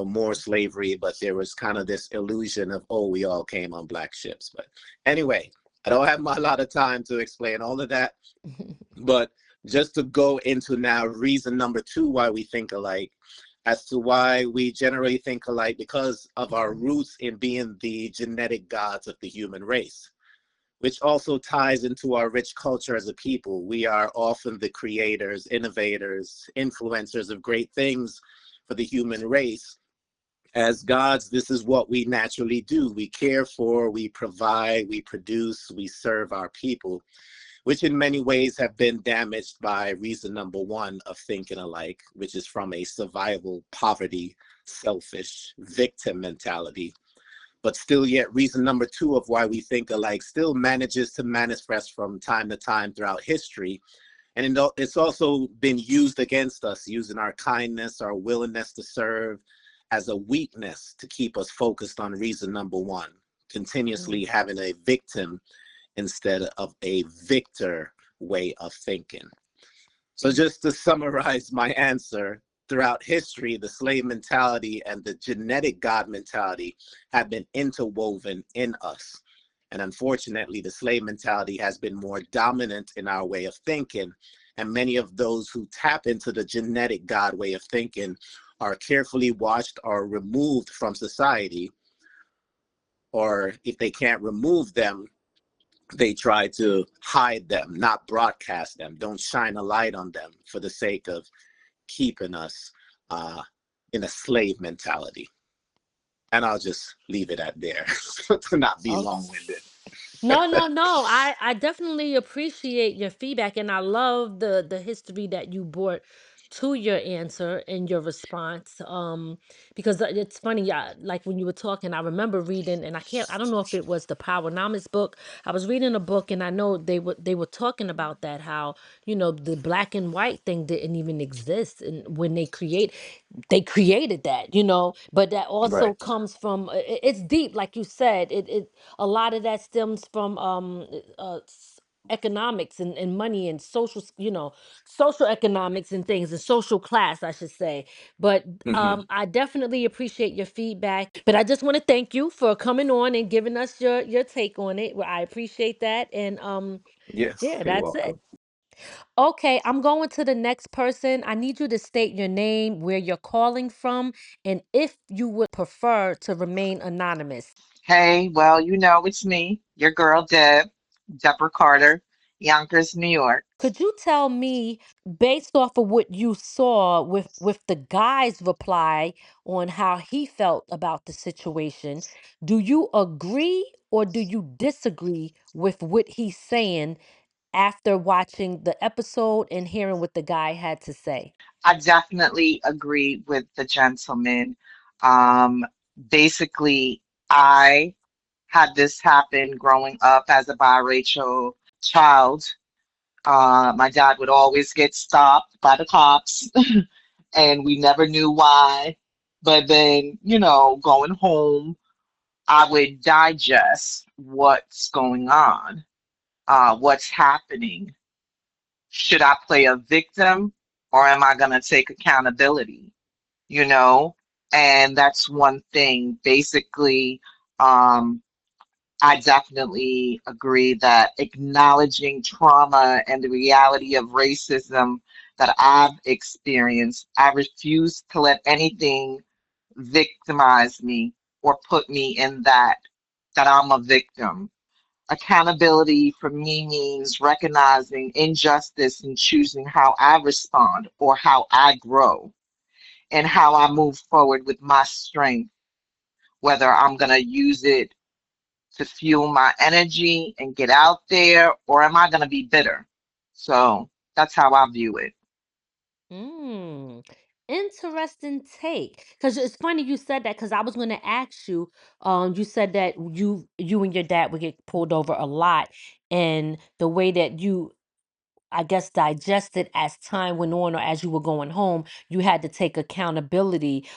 more slavery. But there was kind of this illusion of, oh, we all came on black ships. But anyway, I don't have a lot of time to explain all of that. But just to go into now reason number two why we think alike, as to why we generally think alike, because of our roots in being the genetic gods of the human race, which also ties into our rich culture as a people. We are often the creators, innovators, influencers of great things for the human race. As gods, this is what we naturally do. We care for, we provide, we produce, we serve our people, which in many ways have been damaged by reason number one of thinking alike, which is from a survival, poverty, selfish, victim mentality. But still yet reason number two of why we think alike still manages to manifest from time to time throughout history. And it's also been used against us, using our kindness, our willingness to serve as a weakness to keep us focused on reason number one, continuously having a victim instead of a victor way of thinking. So just to summarize my answer, throughout history, the slave mentality and the genetic God mentality have been interwoven in us. And unfortunately, the slave mentality has been more dominant in our way of thinking. And many of those who tap into the genetic God way of thinking are carefully watched or removed from society. Or if they can't remove them, they try to hide them, not broadcast them, don't shine a light on them for the sake of keeping us in a slave mentality. And I'll just leave it at there to not be Okay. long-winded. No. I definitely appreciate your feedback, and I love the history that you brought to your answer and your response. Because it's funny, like when you were talking, I remember reading, and I don't know if it was the Powernomics book. I was reading a book, and I know they were talking about that, how the black and white thing didn't even exist, and when they created that, but that also Right. comes from it's deep, like you said. It A lot of that stems from economics and money and social economics and things, and social class, I should say. But Hmm. I definitely appreciate your feedback, but I just want to thank you for coming on and giving us your take on it. Well, I appreciate that. And Yes, yeah, you're that's it. welcome. Okay, I'm going to the next person. I need you to state your name, where you're calling from, and if you would prefer to remain anonymous. Hey, well, it's me, your girl Deborah Carter, Yonkers, New York. Could you tell me, based off of what you saw with the guy's reply on how he felt about the situation, do you agree or do you disagree with what he's saying after watching the episode and hearing what the guy had to say? I definitely agree with the gentleman. Um, Basically, I had this happen growing up as a biracial child. My dad would always get stopped by the cops, and we never knew why. But then, going home, I would digest what's going on, what's happening. Should I play a victim or am I going to take accountability? You know, and that's one thing. Basically, um, I definitely agree that acknowledging trauma and the reality of racism that I've experienced, I refuse to let anything victimize me or put me in that I'm a victim. Accountability for me means recognizing injustice and choosing how I respond or how I grow and how I move forward with my strength, whether I'm going to use it to fuel my energy and get out there, or am I going to be bitter? So that's how I view it. Mm, interesting take. Because it's funny you said that because I was going to ask you. You said that you and your dad would get pulled over a lot, and the way that you, I guess, digested as time went on or as you were going home, you had to take accountability.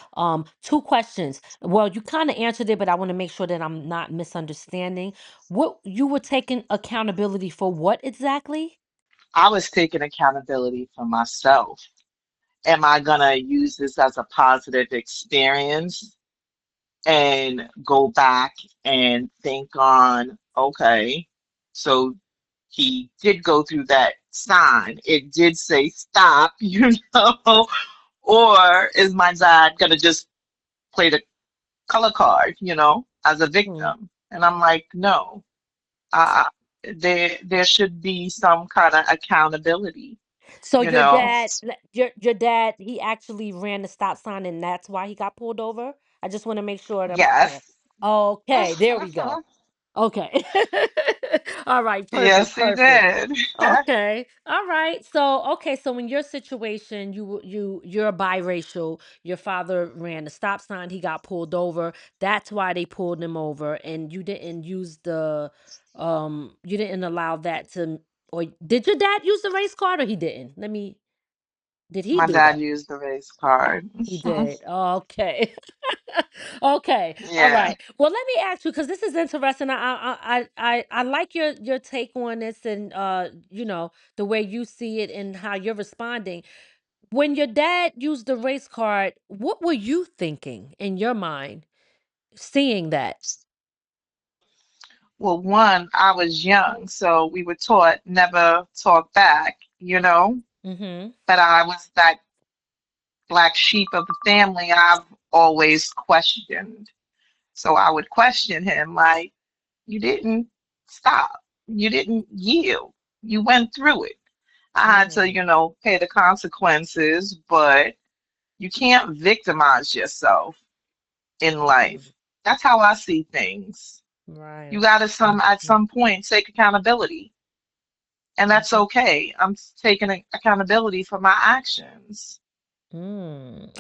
Two questions. Well, you kind of answered it, but I want to make sure that I'm not misunderstanding. What you were taking accountability for? What exactly? I was taking accountability for myself. Am I going to use this as a positive experience and go back and think on, okay, so he did go through that sign. It did say stop, know, or is my dad gonna just play the color card, as a Hmm. victim? And I'm like, no, uh, there should be some kind of accountability, So you know. your dad, he actually ran the stop sign, and that's why he got pulled over. I just want to make sure that I'm clear. Yes. Okay, there we go. Okay. All right, perfect, Yes, he perfect. did. Okay. All right. So, okay, so in your situation, you're biracial. Your father ran the stop sign, he got pulled over. That's why they pulled him over, and you didn't use the you didn't allow that to, or did your dad use the race card or he didn't? Did he My do dad that? used the race card. He did. Okay. Okay. All Yeah. right. Well, let me ask you because this is interesting. I like your take on this, and the way you see it and how you're responding. When your dad used the race card, what were you thinking in your mind seeing that? Well, one, I was young, so we were taught never talk back. Mm-hmm. But I was that black sheep of the family. I've always questioned. So I would question him like, you didn't stop. You didn't yield. You went through it. I had to, Mm, pay the consequences, but you can't victimize yourself in mm, life. That's how I see things. right. You got to at some point take accountability, and that's Mm-hmm. okay. I'm taking accountability for my actions.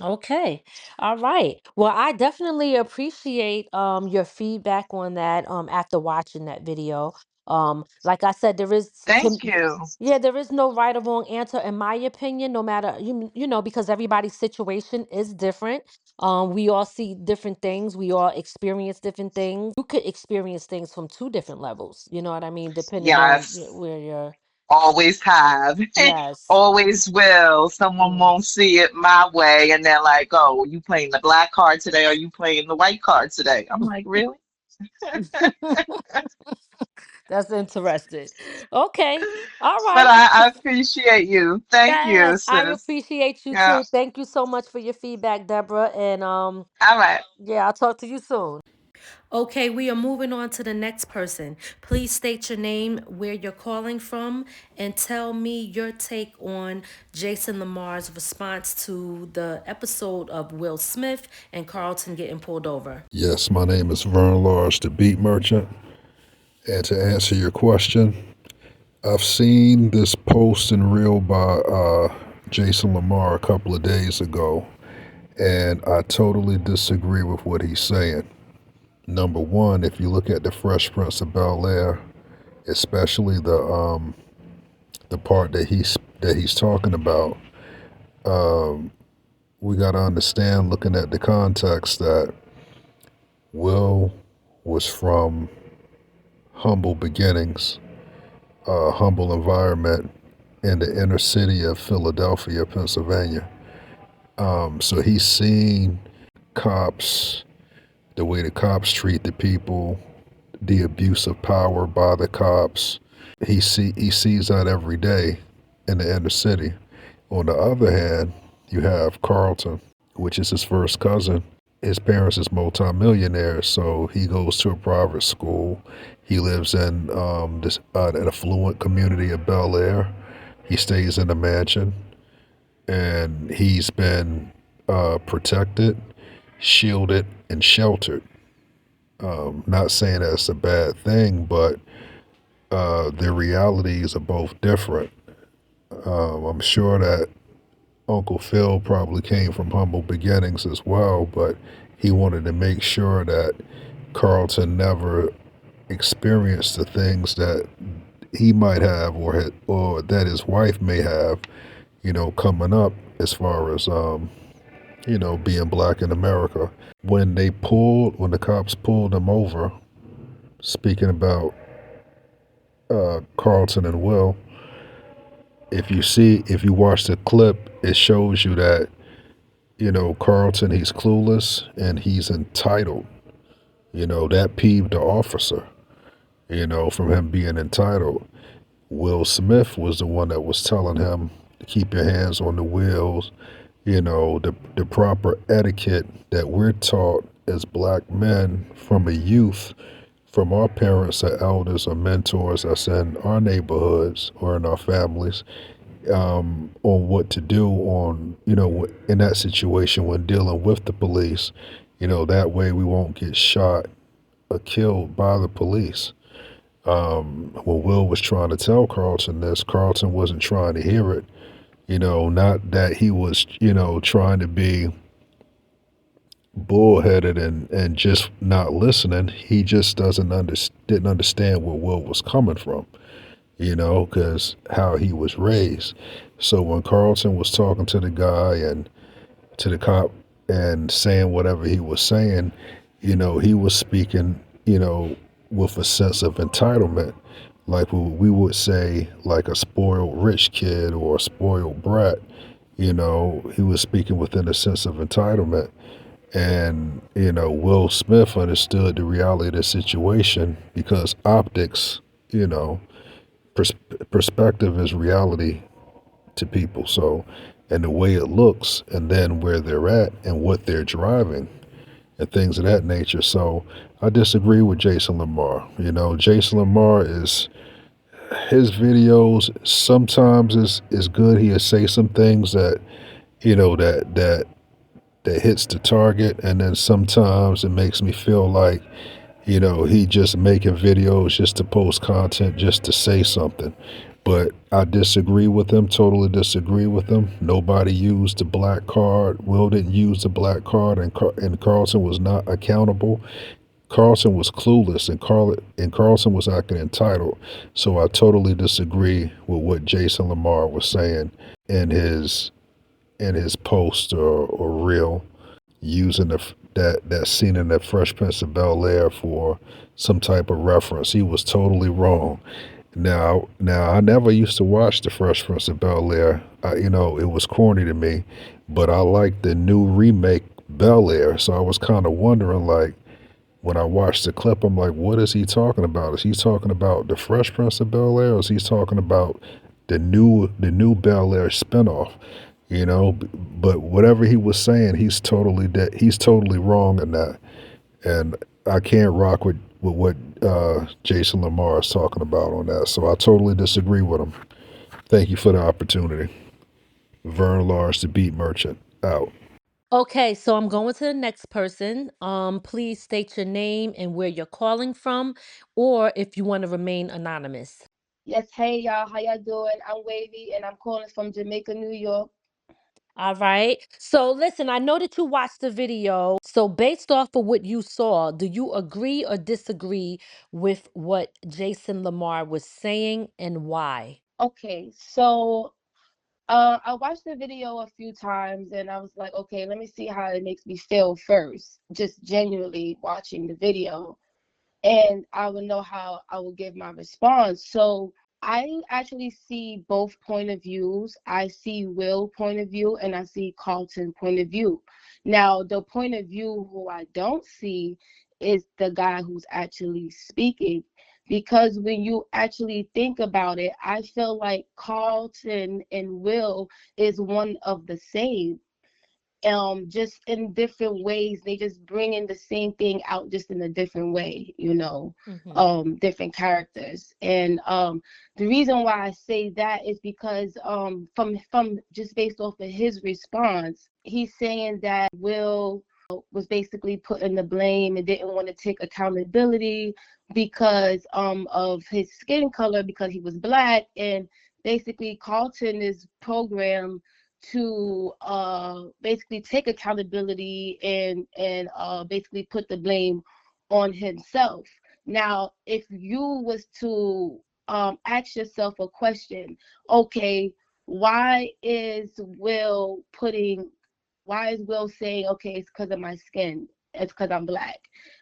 Okay. All right. Well, I definitely appreciate your feedback on that after watching that video. Like I said, Thank you. yeah, there is no right or wrong answer in my opinion, no matter because everybody's situation is different. We all see different things, we all experience different things. You could experience things from two different levels, you know what I mean, depending on Yes, where you're. always have, Yes. always will. Someone Mm. won't see it my way, and they're like, "Oh, you playing the black card today, or you playing the white card today?" I'm like, "Really?" That's interesting. Okay. All But right. I appreciate you. Thank you, Yes, I sis. appreciate you Yeah. too. Thank you so much for your feedback, Deborah. And All right. yeah, I'll talk to you soon. Okay, we are moving on to the next person. Please state your name, where you're calling from, and tell me your take on Jason Lamar's response to the episode of Will Smith and Carlton getting pulled over. Yes, my name is Vern Lars, the beat merchant. And to answer your question, I've seen this post and reel by Jason Lamar a couple of days ago, and I totally disagree with what he's saying. Number one, if you look at the Fresh Prince of Bel-Air, especially the part that he's talking about, we got to understand, looking at the context, that Will was from humble beginnings, a humble environment in the inner city of Philadelphia, Pennsylvania. So he's seen cops, the way the cops treat the people, the abuse of power by the cops. He sees that every day in the inner city. On the other hand, you have Carlton, which is his first cousin. his parents is multimillionaires, so he goes to a private school. He lives in this an affluent community of Bel Air. He stays in a mansion, and he's been protected, shielded, and sheltered. Not saying that's a bad thing, but their realities are both different. I'm sure that Uncle Phil probably came from humble beginnings as well, but he wanted to make sure that Carlton never experienced the things that he might have or that his wife may have, coming up as far as being black in America. When the cops pulled him over, speaking about Carlton and Will, if you watch the clip, it shows you that Carlton, he's clueless and he's entitled. That peeved the officer, from him being entitled. Will Smith was the one that was telling him to keep your hands on the wheels, the proper etiquette that we're taught as black men from a youth, from our parents or elders or mentors that's in our neighborhoods or in our families, on what to do in that situation when dealing with the police. That way we won't get shot or killed by the police. When Will was trying to tell Carlton this, Carlton wasn't trying to hear it. Not that he was, trying to be bullheaded and just not listening. He just didn't understand where Will was coming from, because how he was raised. So when Carlton was talking to the guy and to the cop and saying whatever he was saying, he was speaking, with a sense of entitlement, like we would say, like a spoiled rich kid or a spoiled brat. He was speaking within a sense of entitlement. And, Will Smith understood the reality of the situation because optics, you know, pers- perspective is reality to people. So, and the way it looks, and then where they're at and what they're driving, and things of that nature. So, I disagree with Jason Lamar. Jason Lamar is his videos sometimes is good. He'll say some things that that hits the target, and then sometimes it makes me feel like he just making videos just to post content, just to say something. But I disagree with him, totally disagree with him. Nobody used the black card. Will didn't use the black card, and Carlton was not accountable. Carlton was clueless, and Carlton was acting entitled. So I totally disagree with what Jason Lamar was saying in his post or reel, using that scene in that Fresh Prince of Bel-Air for some type of reference. He was totally wrong. Now, I never used to watch the Fresh Prince of Bel-Air. It was corny to me, but I liked the new remake Bel-Air. So I was kind of wondering, like, when I watched the clip, I'm like, what is he talking about? Is he talking about the Fresh Prince of Bel-Air, or is he talking about the new Bel-Air spinoff? But whatever he was saying, he's totally wrong in that, and I can't rock with what Jason Lamar is talking about on that. So I totally disagree with him. Thank you for the opportunity. Vern Lars, the Beat Merchant, out. Okay, so I'm going to the next person. Please state your name and where you're calling from, or if you want to remain anonymous. Yes, hey y'all, how y'all doing? I'm Wavy and I'm calling from Jamaica, New York. All right. So listen, I know that you watched the video. So based off of what you saw, do you agree or disagree with what Jason Lamar was saying and why? Okay, so I watched the video a few times and I was like, okay, let me see how it makes me feel first, just genuinely watching the video. And I would know how I would give my response. So I actually see both point of views. I see Will point of view and I see Carlton point of view. Now, the point of view who I don't see is the guy who's actually speaking. Because when you actually think about it, I feel like Carlton and Will is one of the same. just in different ways. They just bring in the same thing out just in a different way, different characters. And the reason why I say that is because from just based off of his response, he's saying that Will was basically putting the blame and didn't want to take accountability because of his skin color, because he was black. And basically Carlton is programmed to basically take accountability and basically put the blame on himself. Now, if you was to ask yourself a question, okay, why is Will saying, okay, it's because of my skin, it's because I'm black?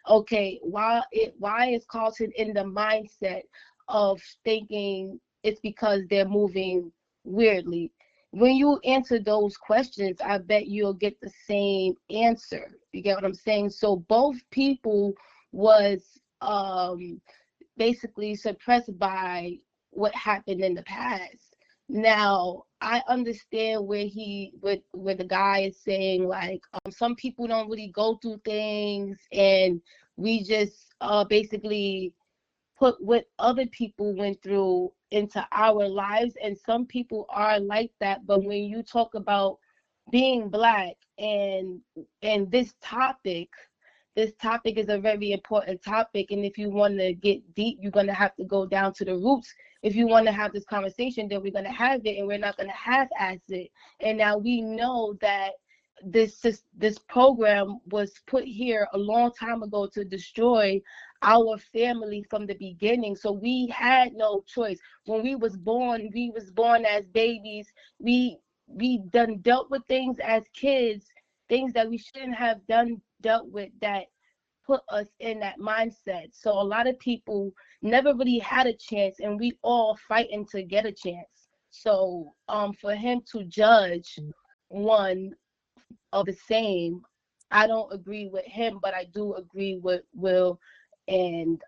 Okay, why is Carlton in the mindset of thinking it's because they're moving weirdly? When you answer those questions, I bet you'll get the same answer. You get what I'm saying? So both people was basically suppressed by what happened in the past. Now, I understand where the guy is saying, like, some people don't really go through things, and we just basically put what other people went through into our lives. And some people are like that. But when you talk about being black and this topic is a very important topic. And if you want to get deep, you're going to have to go down to the roots. If you want to have this conversation, then we're going to have it, and we're not going to half-ass it. And now we know that this program was put here a long time ago to destroy our family from the beginning. So we had no choice. When we was born as babies. We done dealt with things as kids, things that we shouldn't have dealt with, that put us in that mindset. So a lot of people never really had a chance, and we all fighting to get a chance. So for him to judge one of the same, I don't agree with him, but I do agree with Will and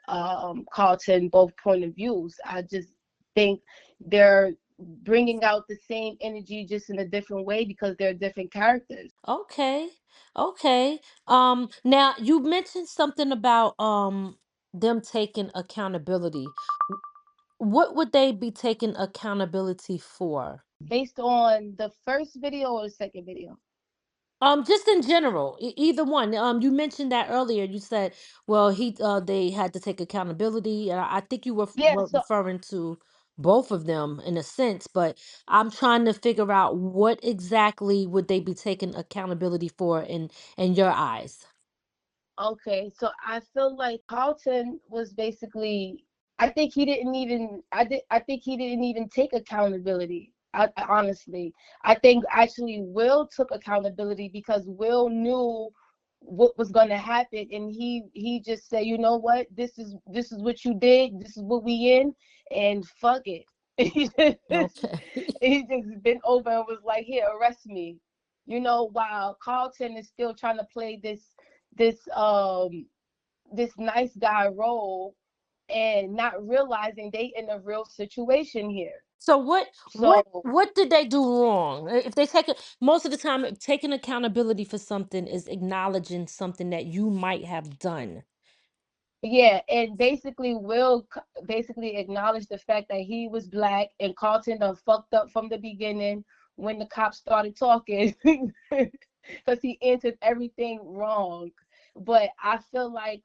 Carlton, both point of views. I just think they're bringing out the same energy just in a different way because they're different characters. Okay. Okay. Now you mentioned something about them taking accountability. What would they be taking accountability for? Based on the first video or the second video? Just in general, either one. You mentioned that earlier. You said, well, they had to take accountability. And I think you Yeah, were so referring to both of them in a sense, but I'm trying to figure out what exactly would they be taking accountability for in your eyes. okay, so I feel like Carlton was basically, I think he didn't even take accountability. Honestly, I think actually Will took accountability because Will knew what was going to happen, and he just said, you know what, this is what you did, this is what we in, and fuck it. Okay. He just bent over and was like, here, arrest me. While Carlton is still trying to play this this nice guy role and not realizing they in a real situation here. So So what did they do wrong? If they take most of the time, taking accountability for something is acknowledging something that you might have done. yeah, and basically Will basically acknowledged the fact that he was black, and Carlton done fucked up from the beginning when the cops started talking because he answered everything wrong. But I feel like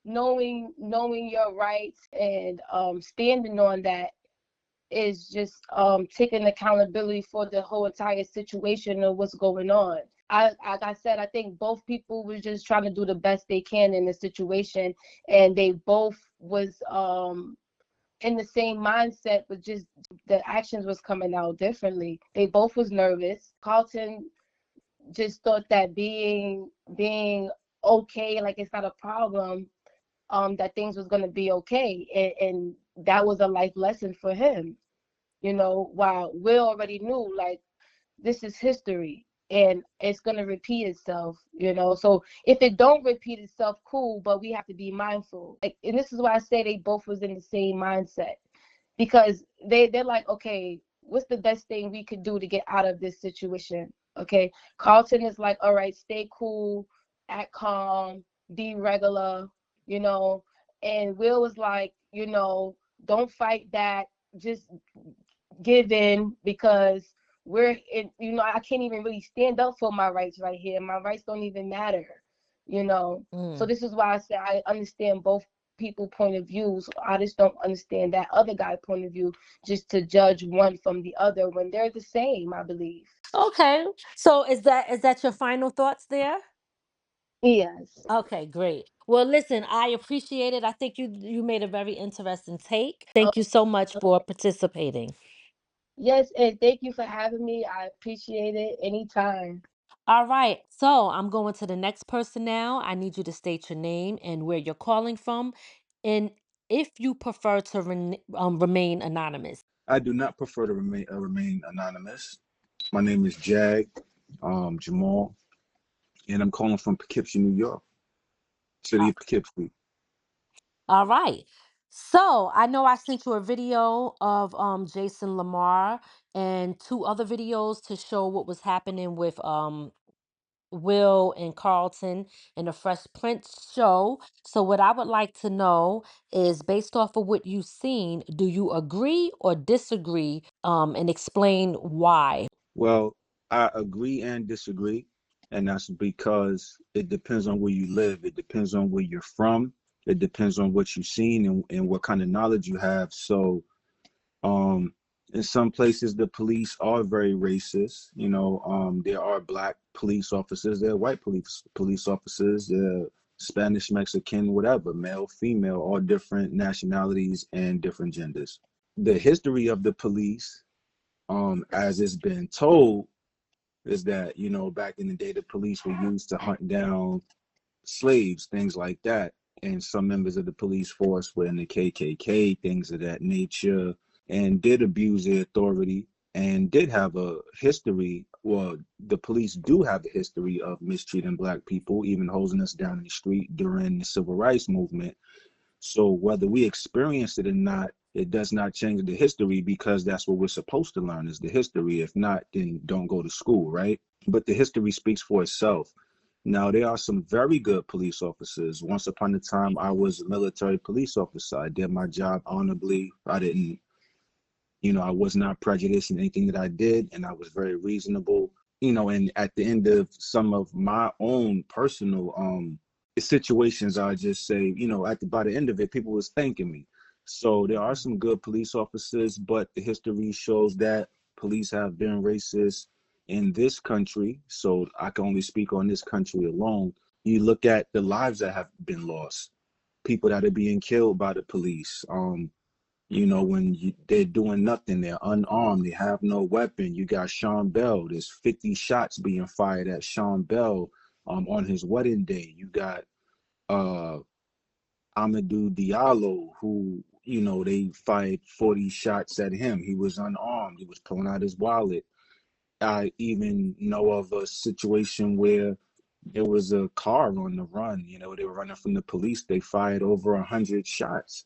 knowing your rights and standing on that is just taking accountability for the whole entire situation of what's going on. Like I said, I think both people was just trying to do the best they can in the situation, and they both was in the same mindset, but just the actions was coming out differently. They both was nervous. Carlton just thought that being okay, like it's not a problem, that things was gonna be okay, and that was a life lesson for him. While Will already knew, like, this is history and it's going to repeat itself. So if it don't repeat itself, cool, but we have to be mindful. Like, and this is why I say they both was in the same mindset, because they're like, okay, what's the best thing we could do to get out of this situation? Okay. Carlton is like, all right, stay cool, act calm, be regular, you know. And Will was like, you know, don't fight that. Just give in because we're in, you know, I can't even really stand up for my rights right here. My rights don't even matter, you know. So Mm. this is why I say I understand both people point of views. I just don't understand that other guy point of view just to judge one from the other when they're the same, I believe. Okay. So is that your final thoughts there? Yes. Okay, great. Well, listen, I appreciate it. I think you made a very interesting take. Thank you so much for participating. Yes, and thank you for having me. I appreciate it anytime. All right. So I'm going to the next person now. I need you to state your name and where you're calling from, and if you prefer to remain anonymous. I do not prefer to remain anonymous. My name is Jag Jamal, and I'm calling from Poughkeepsie, New York, city of Poughkeepsie. All right. So I know I sent you a video of Jason Lamar and two other videos to show what was happening with Will and Carlton in the Fresh Prince show. So what I would like to know is based off of what you've seen, do you agree or disagree and explain why? Well, I agree and disagree, and that's because it depends on where you live. It depends on where you're from. It depends on what you've seen and what kind of knowledge you have. So, um, in some places, the police are very racist. There are black police officers, there are white police officers, there are Spanish, Mexican, whatever, male, female, all different nationalities and different genders. The history of the police, as it's been told, is that back in the day the police were used to hunt down slaves, things like that, and some members of the police force were in the KKK, things of that nature, and did abuse their authority and did have a history. Well, the police do have a history of mistreating black people, even hosing us down in the street during the civil rights movement. So whether we experience it or not, it does not change the history, because that's what we're supposed to learn, is the history. If not, then don't go to school, right? But the history speaks for itself. Now, there are some very good police officers. Once upon a time, I was a military police officer. I did my job honorably. I was not prejudiced in anything that I did, and I was very reasonable. And at the end of some of my own personal situations, I just say, by the end of it, people was thanking me. So there are some good police officers, but the history shows that police have been racist in this country. So I can only speak on this country alone. You look at the lives that have been lost, people that are being killed by the police. When they're doing nothing, they're unarmed, they have no weapon. You got Sean Bell, there's 50 shots being fired at Sean Bell on his wedding day. You got uh Amadou Diallo, who, they fired 40 shots at him. He was unarmed, he was pulling out his wallet. I even know of a situation where there was a car on the run. They were running from the police, they fired over 100 shots.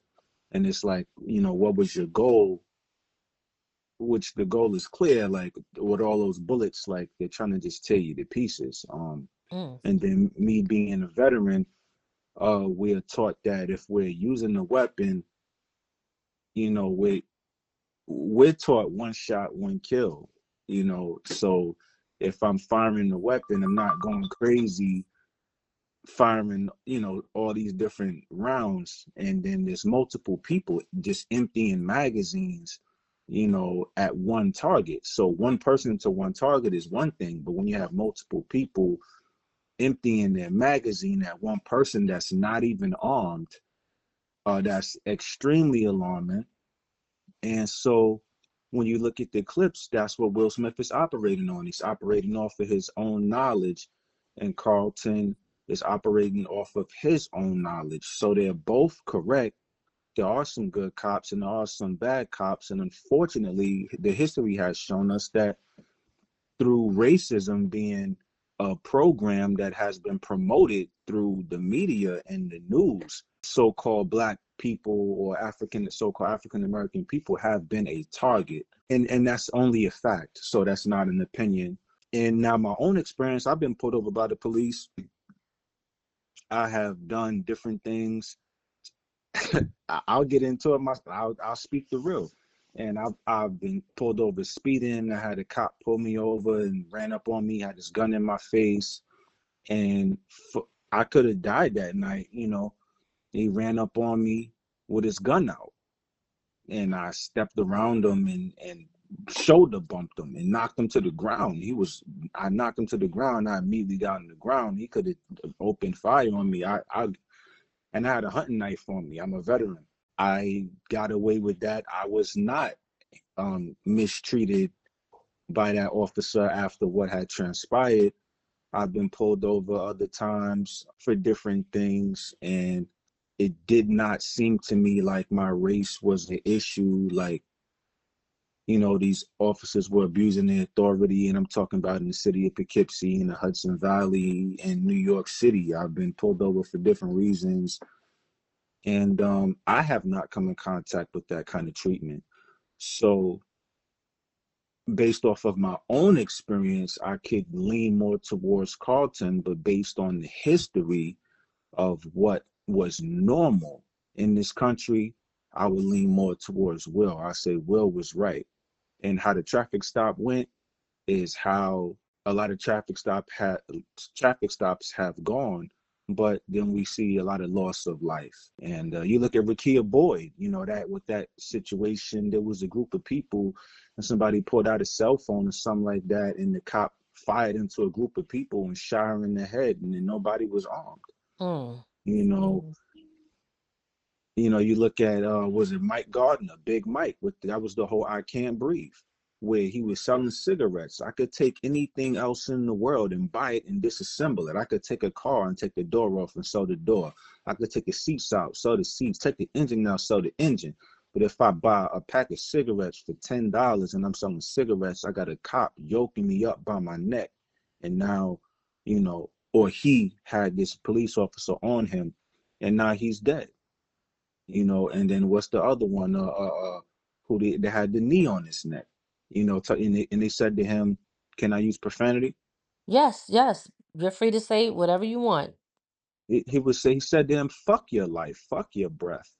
And it's like, what was your goal? Which the goal is clear, like with all those bullets, like they're trying to just tear you to pieces. Mm. And then me being a veteran, we're taught that if we're using a weapon, we're taught one shot, one kill. So if I'm firing the weapon, I'm not going crazy firing, all these different rounds, and then there's multiple people just emptying magazines, at one target. So one person to one target is one thing, but when you have multiple people emptying their magazine at one person that's not even armed, that's extremely alarming. And so when you look at the clips, that's what Will Smith is operating on. He's operating off of his own knowledge, and Carlton is operating off of his own knowledge. So they're both correct. There are some good cops and there are some bad cops. And unfortunately, the history has shown us that through racism being a program that has been promoted through the media and the news, so-called black people or so-called African American people have been a target. And that's only a fact. So that's not an opinion. And now my own experience, I've been pulled over by the police. I have done different things. I'll get into it. I'll speak the real. And I've been pulled over speeding. I had a cop pull me over and ran up on me. Had his gun in my face, and I could have died that night. He ran up on me with his gun out, and I stepped around him and shoulder bumped him and knocked him to the ground. I knocked him to the ground. I immediately got on the ground. He could have opened fire on me. And I had a hunting knife on me. I'm a veteran. I got away with that. I was not mistreated by that officer after what had transpired. I've been pulled over other times for different things, and it did not seem to me like my race was the issue. Like, these officers were abusing their authority, and I'm talking about in the city of Poughkeepsie, in the Hudson Valley, and New York City. I've been pulled over for different reasons, and I have not come in contact with that kind of treatment. So based off of my own experience, I could lean more towards Carlton, but based on the history of what was normal in this country, I would lean more towards Will. I say Will was right. And how the traffic stop went is how a lot of traffic stops have gone, but then we see a lot of loss of life. And you look at Rakia Boyd, that with that situation, there was a group of people and somebody pulled out a cell phone or something like that, and the cop fired into a group of people and shot her in the head, and then nobody was armed. Mm. You know, you look at was it Mike Gardner, Big Mike, that was the whole I Can't Breathe, where he was selling cigarettes. I could take anything else in the world and buy it and disassemble it. I could take a car and take the door off and sell the door. I could take the seats out, sell the seats, take the engine out, sell the engine. But if I buy a pack of cigarettes for $10 and I'm selling cigarettes, I got a cop yoking me up by my neck. And now, or he had this police officer on him, and now he's dead. And then what's the other one? Who they had the knee on his neck. And they said to him, "Can I use profanity?" Yes, yes. You're free to say whatever you want. He said to him, "Fuck your life, fuck your breath,"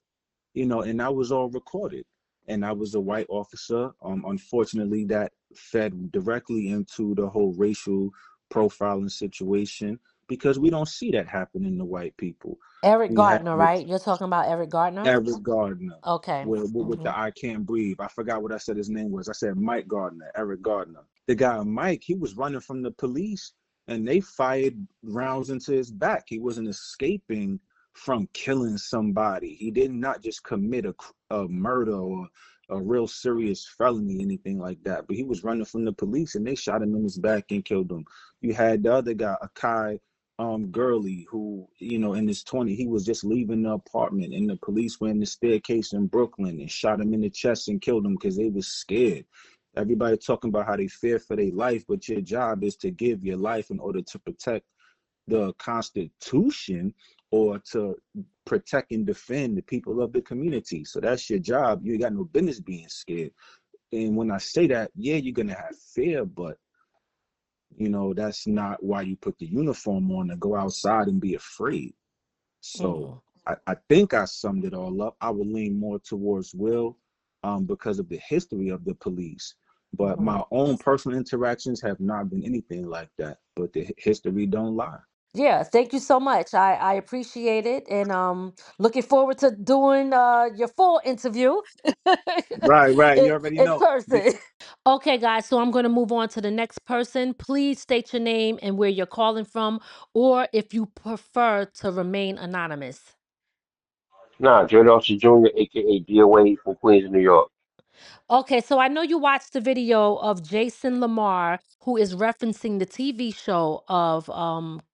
and that was all recorded. And I was a white officer. Unfortunately, that fed directly into the whole racial profiling situation, because we don't see that happening to white people. Eric We have Gardner, right? You're talking about Eric Gardner? Eric Gardner Okay. with Hmm. the I Can't Breathe. I forgot what I said his name was. I said Mike Gardner, Eric Gardner. The guy Mike, he was running from the police and they fired rounds into his back. He wasn't escaping from killing somebody. He did not just commit a murder or a real serious felony, anything like that. But he was running from the police and they shot him in his back and killed him. You had the other guy, Akai Gurley, who, in his 20s, he was just leaving the apartment and the police went in the staircase in Brooklyn and shot him in the chest and killed him because they was scared. Everybody talking about how they fear for their life, but your job is to give your life in order to protect the Constitution or to protect and defend the people of the community. So that's your job. You ain't got no business being scared. And when I say that, yeah, you're gonna have fear, but that's not why you put the uniform on to go outside and be afraid. So Mm. I think I summed it all up. I would lean more towards Will because of the history of the police. But Mm. my own personal interactions have not been anything like that. But the history don't lie. Yeah, thank you so much. I appreciate it, and looking forward to doing your full interview Right. You in, already in know. person. Okay, guys, so I'm going to move on to the next person. Please state your name and where you're calling from, or if you prefer to remain anonymous. Nah, Jordan Archer Jr., aka DOA from Queens, New York. Okay, so I know you watched the video of Jason Lamar, who is referencing the TV show of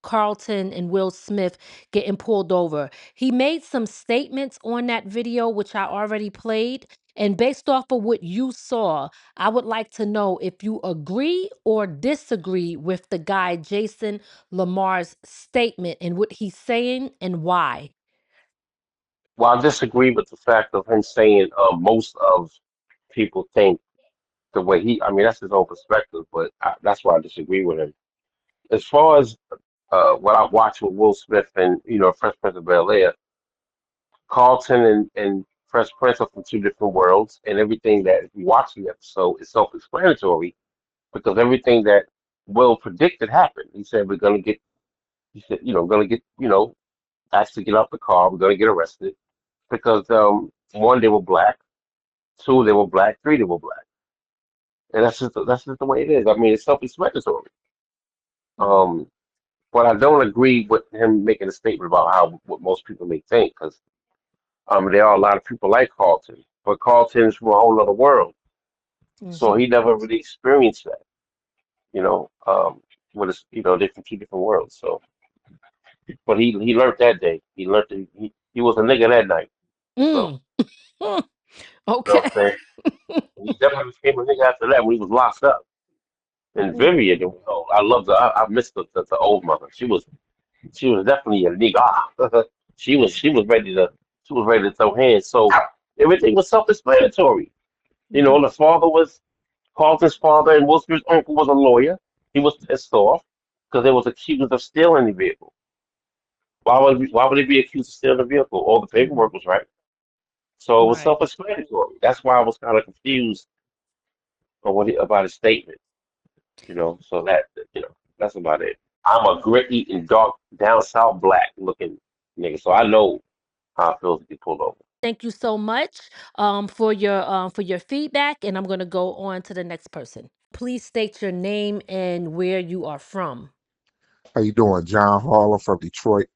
Carlton and Will Smith getting pulled over. He made some statements on that video, which I already played. And based off of what you saw, I would like to know if you agree or disagree with the guy Jason Lamar's statement and what he's saying and why. Well, I disagree with the fact of him saying most of people think the way he. I mean, that's his own perspective, but that's why I disagree with him. As far as what I watched with Will Smith and Fresh Prince of Bel-Air, Carlton and Fresh Prince are from two different worlds, and everything that if you watch the episode is self-explanatory because everything that Will predicted happened. He said we're gonna get. He said gonna get asked to get out the car. We're gonna get arrested because one they were black, two they were black, three they were black, and that's just the way it is. I mean, it's self-explanatory. Um, but I don't agree with him making a statement about how what most people may think because there are a lot of people like Carlton, but Carlton's from a whole other world, so Mm-hmm. he never really experienced that. You know, with his, different two different worlds. So, but he learned that day. He learned that he was a nigga that night. So, Mm. you know Okay. what I'm saying? He definitely became a nigga after that when he was locked up. And Vivian, I love I missed the old mother. She was definitely a nigga. She was ready to throw hands. So everything was self-explanatory. Mhm. The father was Carlton's father, and Will Smith's uncle was a lawyer. He was pissed off because they was accused of stealing the vehicle. Why would they be accused of stealing the vehicle? All the Mhm. paperwork was right. So it was Right. self-explanatory. That's why I was kind of confused on about his statement. So that's about it. I'm a grit eating dark down south black looking nigga, so I know how it feels to get pulled over. Thank you so much for your feedback, and I'm gonna go on to the next person. Please state your name and where you are from. How you doing? John Harlow from Detroit.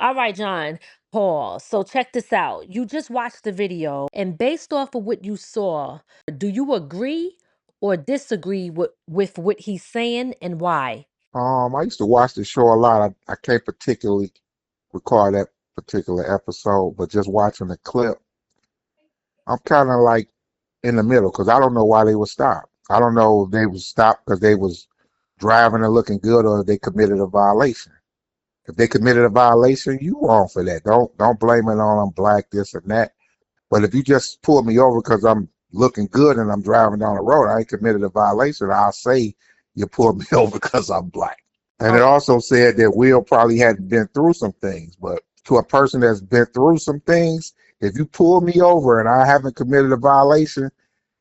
All right, John Paul. So check this out. You just watched the video, and based off of what you saw, do you agree or disagree with what he's saying and why? I used to watch the show a lot. I can't particularly recall that particular episode, but just watching the clip, I'm kind of like in the middle because I don't know why they were stopped. I don't know if they was stopped because they was driving and looking good or if they committed a violation. If they committed a violation, you wrong for that. Don't blame it on I'm black, this and that. But if you just pull me over because I'm looking good and I'm driving down the road, I ain't committed a violation. I'll say you pulled me over because I'm black. And it Okay. also said that Will probably hadn't been through some things, but to a person that's been through some things, if you pull me over and I haven't committed a violation,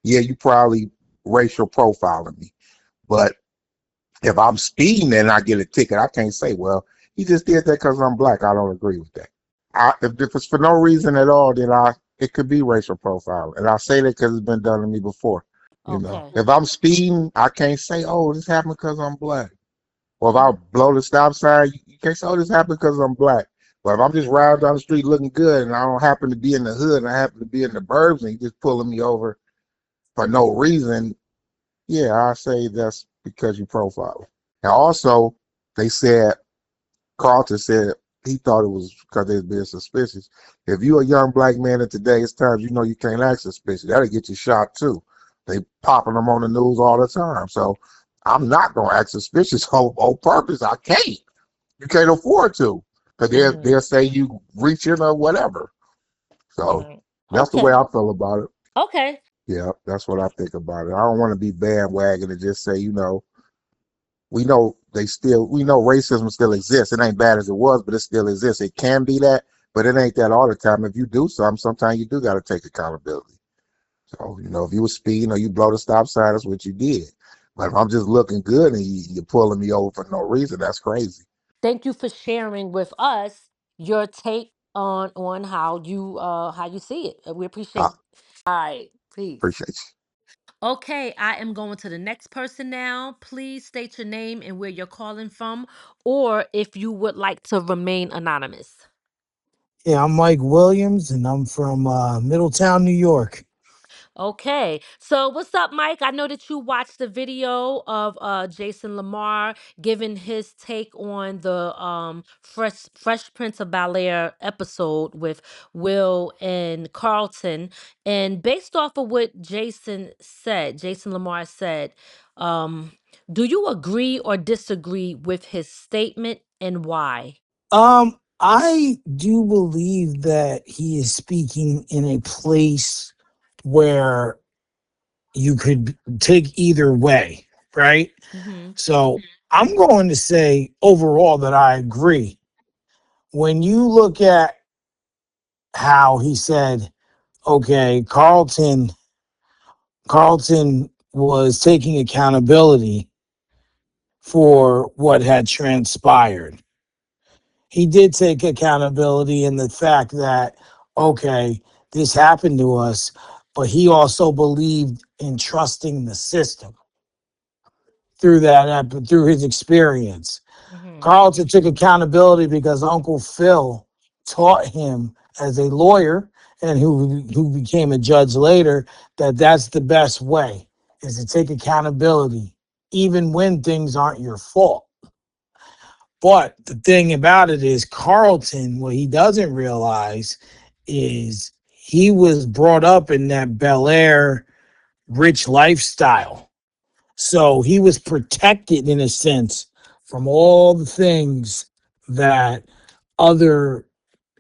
yeah, you probably racial profiling me. But if I'm speeding and I get a ticket, I can't say, well, he just did that because I'm black. I don't agree with that. If it's for no reason at all, then it could be racial profiling, and I say that because it's been done to me before. Okay. If I'm speeding, I can't say, "Oh, this happened because I'm black." Or if I Mhm. blow the stop sign, you can't say, "Oh, this happened because I'm black." But if I'm just riding down the street looking good, and I don't happen to be in the hood, and I happen to be in the burbs, and you just pulling me over for no reason, yeah, I say that's because you profile. And also, they said Carlton said he thought it was because they was being suspicious. If you're a young black man in today's times, you know you can't act suspicious. That'll get you shot too. They popping them on the news all the time. So I'm not gonna act suspicious on purpose. I can't. You can't afford to. Because Mhm. they'll say you reaching or whatever. So Right. that's the way Okay. I feel about it. Okay. Yeah, that's what I think about it. I don't want to be bandwagon and just say, we know we know racism still exists. It ain't bad as it was, but it still exists. It can be that, but it ain't that all the time. If you do something, sometimes you do got to take accountability. So, if you were speeding or you blow the stop sign, that's what you did. But if I'm just looking good and you're pulling me over for no reason, that's crazy. Thank you for sharing with us your take on how you see it. We I appreciate. All right. Peace. appreciate you. Okay, I am going to the next person now. Please state your name and where you're calling from, or if you would like to remain anonymous. Yeah, I'm Mike Williams, and I'm from Middletown, New York. Okay, so what's up, Mike? I know that you watched the video of Jason Lamar giving his take on the Fresh Prince of Bel-Air episode with Will and Carlton, and based off of what Jason Lamar said, um, do you agree or disagree with his statement and why? I do believe that he is speaking in a place where you could take either way, right? Mm-hmm. So I'm going to say overall that I agree. When you look at how he said, okay, Carlton was taking accountability for what had transpired. He did take accountability in the fact that, okay, this happened to us, but he also believed in trusting the system through his experience. Mm-hmm. Carlton took accountability because Uncle Phil taught him as a lawyer and who became a judge later that that's the best way is to take accountability even when things aren't your fault. But the thing about it is Carlton, what he doesn't realize is he was brought up in that Bel Air rich lifestyle. So he was protected in a sense from all the things that other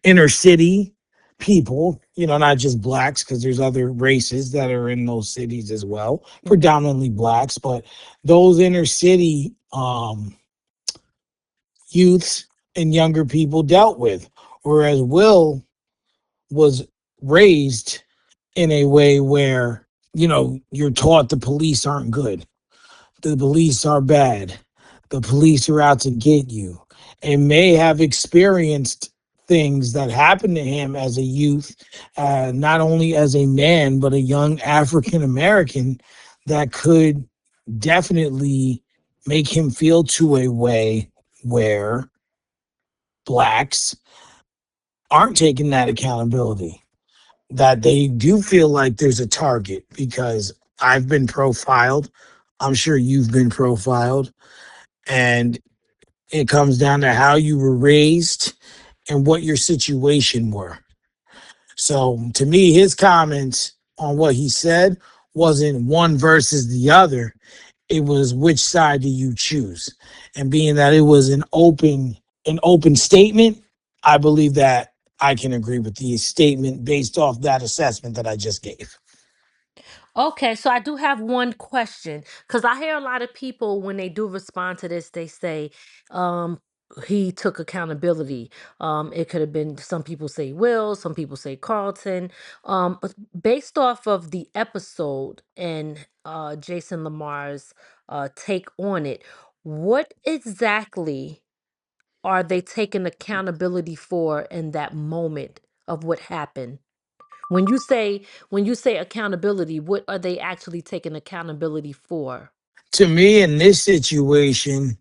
inner city people, not just blacks, because there's other races that are in those cities as well, Mm-hmm. predominantly blacks, but those inner city youths and younger people dealt with. Whereas Will was raised in a way where, you're taught the police aren't good, the police are bad, the police are out to get you, and may have experienced things that happened to him as a youth, not only as a man, but a young African American that could definitely make him feel to a way where blacks aren't taking that accountability, that they do feel like there's a target because I've been profiled. I'm sure you've been profiled. And it comes down to how you were raised and what your situation were. So to me, his comments on what he said wasn't one versus the other. It was which side do you choose? And being that it was an open statement, I believe that I can agree with the statement based off that assessment that I just gave. Okay, so I do have one question because I hear a lot of people when they do respond to this, they say he took accountability. It could have been some people say Will, some people say Carlton. Based off of the episode and Jason Lamar's take on it, what exactly are they taking accountability for in that moment of what happened? When you say accountability, what are they actually taking accountability for? To me, in this situation,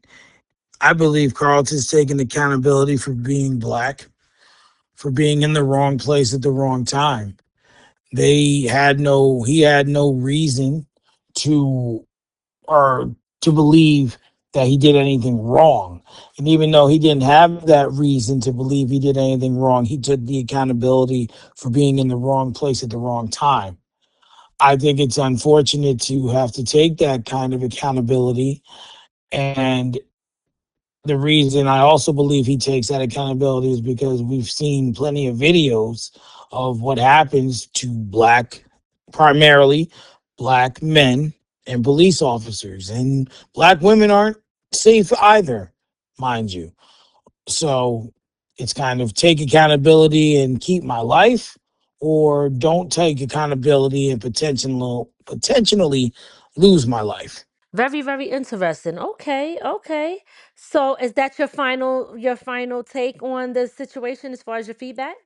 I believe Carlton's taking accountability for being black, for being in the wrong place at the wrong time. He had no reason to, or to believe that he did anything wrong. And even though he didn't have that reason to believe he did anything wrong, he took the accountability for being in the wrong place at the wrong time. I think it's unfortunate to have to take that kind of accountability. And the reason I also believe he takes that accountability is because we've seen plenty of videos of what happens to primarily black men and police officers. And black women aren't safe either, mind you. So it's kind of take accountability and keep my life, or don't take accountability and potentially lose my life. Very, very interesting. Okay, okay. So is that your final take on the situation as far as your feedback?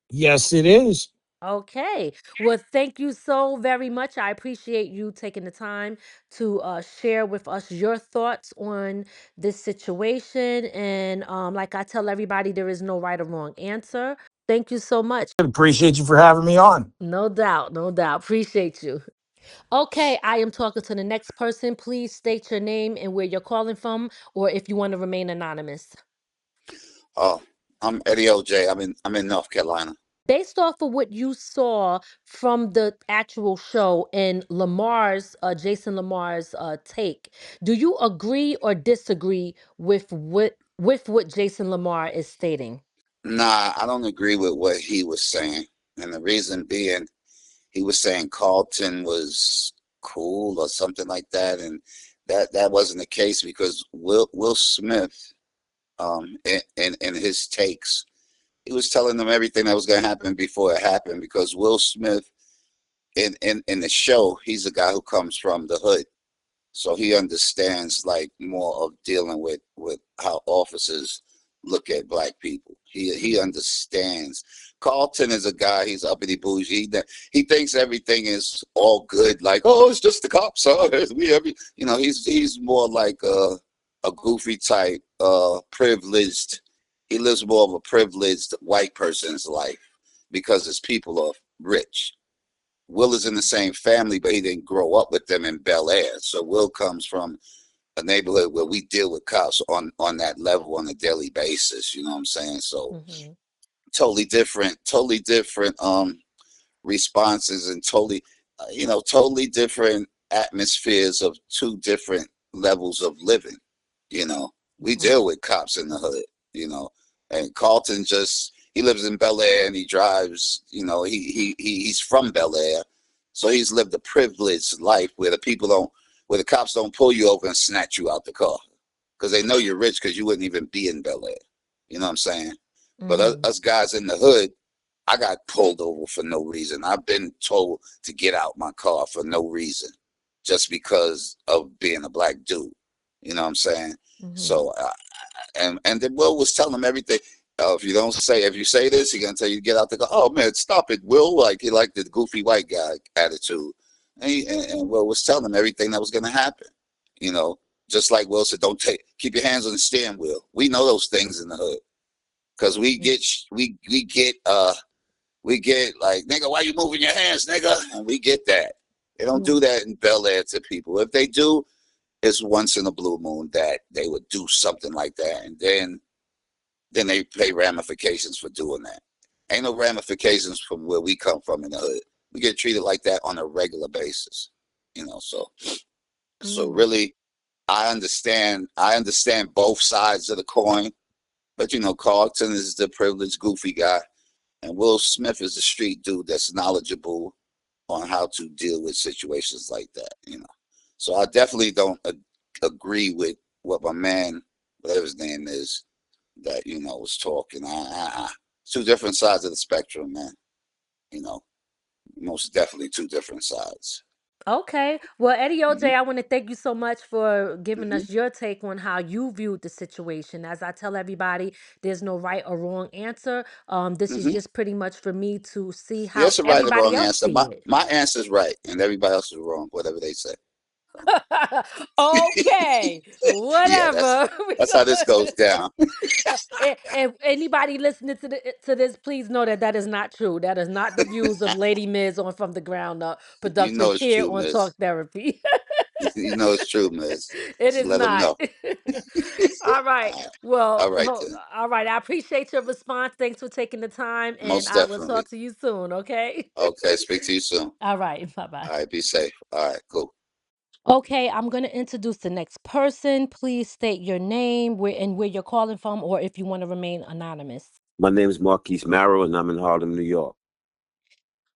Yes, it is. Okay. Well, thank you so very much. I appreciate you taking the time to share with us your thoughts on this situation. And like I tell everybody, there is no right or wrong answer. Thank you so much. Appreciate you for having me on. No doubt, no doubt. Appreciate you. Okay, I am talking to the next person. Please state your name and where you're calling from, or if you want to remain anonymous. Oh, I'm Eddie OJ. I'm in North Carolina. Based off of what you saw from the actual show and Jason Lamar's take, do you agree or disagree with what Jason Lamar is stating? Nah, I don't agree with what he was saying, and the reason being, he was saying Carlton was cool or something like that, and that wasn't the case because Will Smith, in his takes, he was telling them everything that was going to happen before it happened because Will Smith in the show, he's a guy who comes from the hood. So he understands like more of dealing with how officers look at black people. He understands. Carlton is a guy. He's uppity bougie. He thinks everything is all good. Like, oh, it's just the cops. Oh, he's more like a goofy type, privileged. He lives more of a privileged white person's life because his people are rich. Will is in the same family, but he didn't grow up with them in Bel-Air. So Will comes from a neighborhood where we deal with cops on that level on a daily basis. You know what I'm saying? So totally different responses and totally different atmospheres of two different levels of living. We deal with cops in the hood, and Carlton he lives in Bel-Air and he drives, he's from Bel-Air. So he's lived a privileged life where the cops don't pull you over and snatch you out the car because they know you're rich because you wouldn't even be in Bel-Air. You know what I'm saying? But us guys in the hood, I got pulled over for no reason. I've been told to get out my car for no reason just because of being a black dude. You know what I'm saying? So, and then Will was telling him everything. If you say this, he's gonna tell you to get out the car. Oh man, stop it, Will! Like he liked the goofy white guy attitude, and Will was telling him everything that was gonna happen. Just like Will said, keep your hands on the steering wheel. We know those things in the hood because we get like, nigga, why you moving your hands, nigga? And we get that. They don't do that in Bel-Air to people. If they do, it's once in a blue moon that they would do something like that, and then they pay ramifications for doing that. Ain't no ramifications from where we come from in the hood. We get treated like that on a regular basis, so really, I understand both sides of the coin, but Carlton is the privileged goofy guy, and Will Smith is the street dude that's knowledgeable on how to deal with situations like that. So I definitely don't agree with what my man, whatever his name is, that was talking. Two different sides of the spectrum, man. Most definitely two different sides. Okay. Well, Eddie OJ, I want to thank you so much for giving us your take on how you viewed the situation. As I tell everybody, there's no right or wrong answer. This is just pretty much for me to see how There's a right and everybody wrong else answer. see it. My answer's right, and everybody else is wrong, whatever they say. Okay, Yeah, whatever. that's how this goes down. If anybody listening to this, please know that is not true. That is not the views of Lady Miz on From the Ground Up You know Productions it's here true, on Talk Miss. Therapy. You know it's true, Miss. It Just is let them not. know. All right. All Well, right, then. all right. I appreciate your response. Thanks for taking the time, and Most I will definitely. talk to you soon. Okay. Okay, speak to you soon. All right. Bye bye. All right, be safe. All right, cool. Okay, I'm going to introduce the next person. Please state your name, where you're calling from, or if you want to remain anonymous. My name is Marquise Marrow, and I'm in Harlem, New York.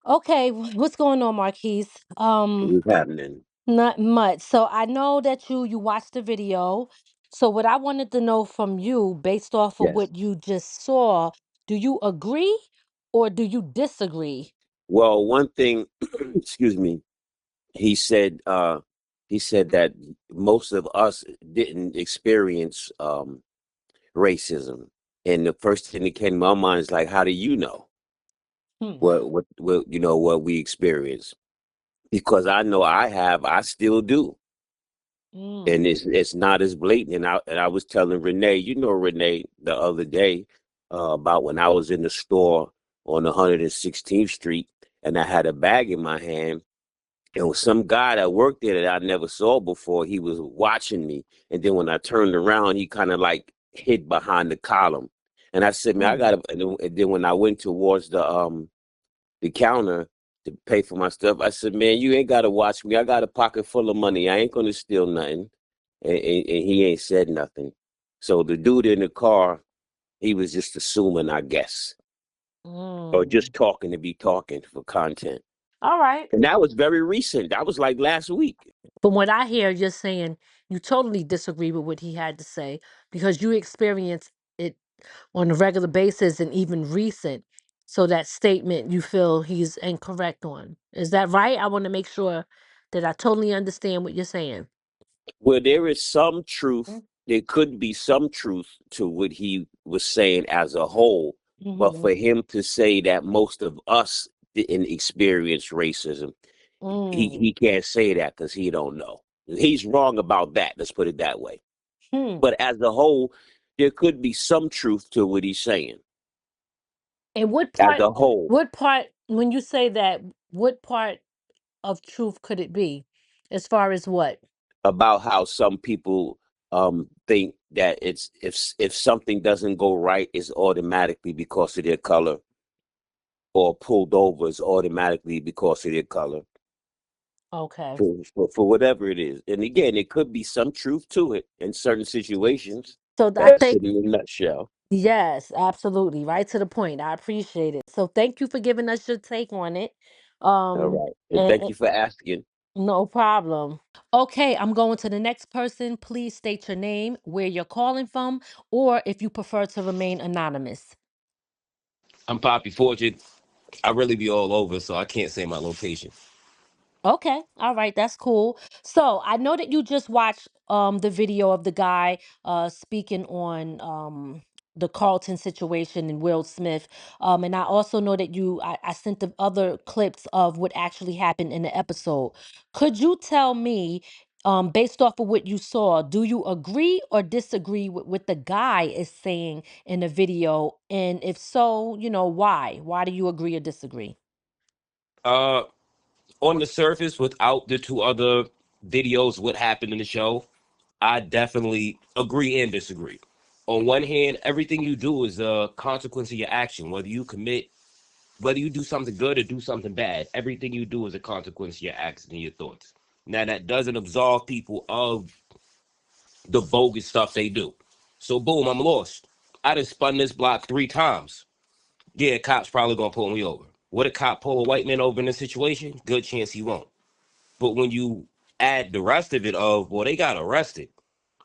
Okay, what's going on, Marquise? What's happening? Not much. So I know that you watched the video. So what I wanted to know from you, based off of Yes. what you just saw, do you agree or do you disagree? Well, one thing, excuse me, he said, uh, he said that most of us didn't experience racism, and the first thing that came to my mind is like, how do you know Hmm. what we experience? Because I know I still do. And Mm. it's not as blatant. And I was telling Renee, Renee, the other day, about when I was in the store on 116th Street and I had a bag in my hand. And was some guy that worked there that I never saw before. He was watching me. And then when I turned around, he kind of like hid behind the column. And I said, man, I Mm. gotta, and then when I went towards the counter to pay for my stuff, I said, man, you ain't gotta watch me. I got a pocket full of money. I ain't gonna steal nothing. And he ain't said nothing. So the dude in the car, he was just assuming, I guess, or Mm. just talking to be talking for content. All right. And that was very recent. That was like last week. From what I hear, you're saying you totally disagree with what he had to say because you experience it on a regular basis and even recent. So that statement you feel he's incorrect on. Is that right? I want to make sure that I totally understand what you're saying. Where there is some truth, Mm. there could be some truth to what he was saying as a whole. But Mm-hmm. for him to say that most of us didn't experience racism, he can't say that because he don't know. He's wrong about that. Let's put it that way. Hmm. But as a whole, there could be some truth to what he's saying. And As a whole, what part, when you say that, what part of truth could it be? As far as what? about how some people think that it's if something doesn't go right, it's automatically because of their color, or pulled over is automatically because of their color, Okay. for whatever it is. And again, it could be some truth to it in certain situations. So I That's think, it in a nutshell. yes, absolutely. Right to the point. I appreciate it. So thank you for giving us your take on it. All Um, right. And thank you for asking. no problem. Okay, I'm going to the next person. Please state your name, where you're calling from, or if you prefer to remain anonymous. I'm Poppy Fortune. I really be all over, so I can't say my location. Okay. All right, that's cool. So I know that you just watched the video of the guy speaking on the Carlton situation and Will Smith. And I also know that I sent the other clips of what actually happened in the episode. Could you tell me, based off of what you saw, do you agree or disagree with what the guy is saying in the video? And if so, why? Why do you agree or disagree? Uh, on the surface, without the two other videos, what happened in the show, I definitely agree and disagree. On one hand, everything you do is a consequence of your action. Whether you do something good or do something bad, everything you do is a consequence of your actions and your thoughts. Now, that doesn't absolve people of the bogus stuff they do. So, boom, I'm lost. I done spun this block 3 times. Yeah, cop's probably gonna pull me over. Would a cop pull a white man over in this situation? Good chance he won't. But when you add the rest of it of, well, they got arrested.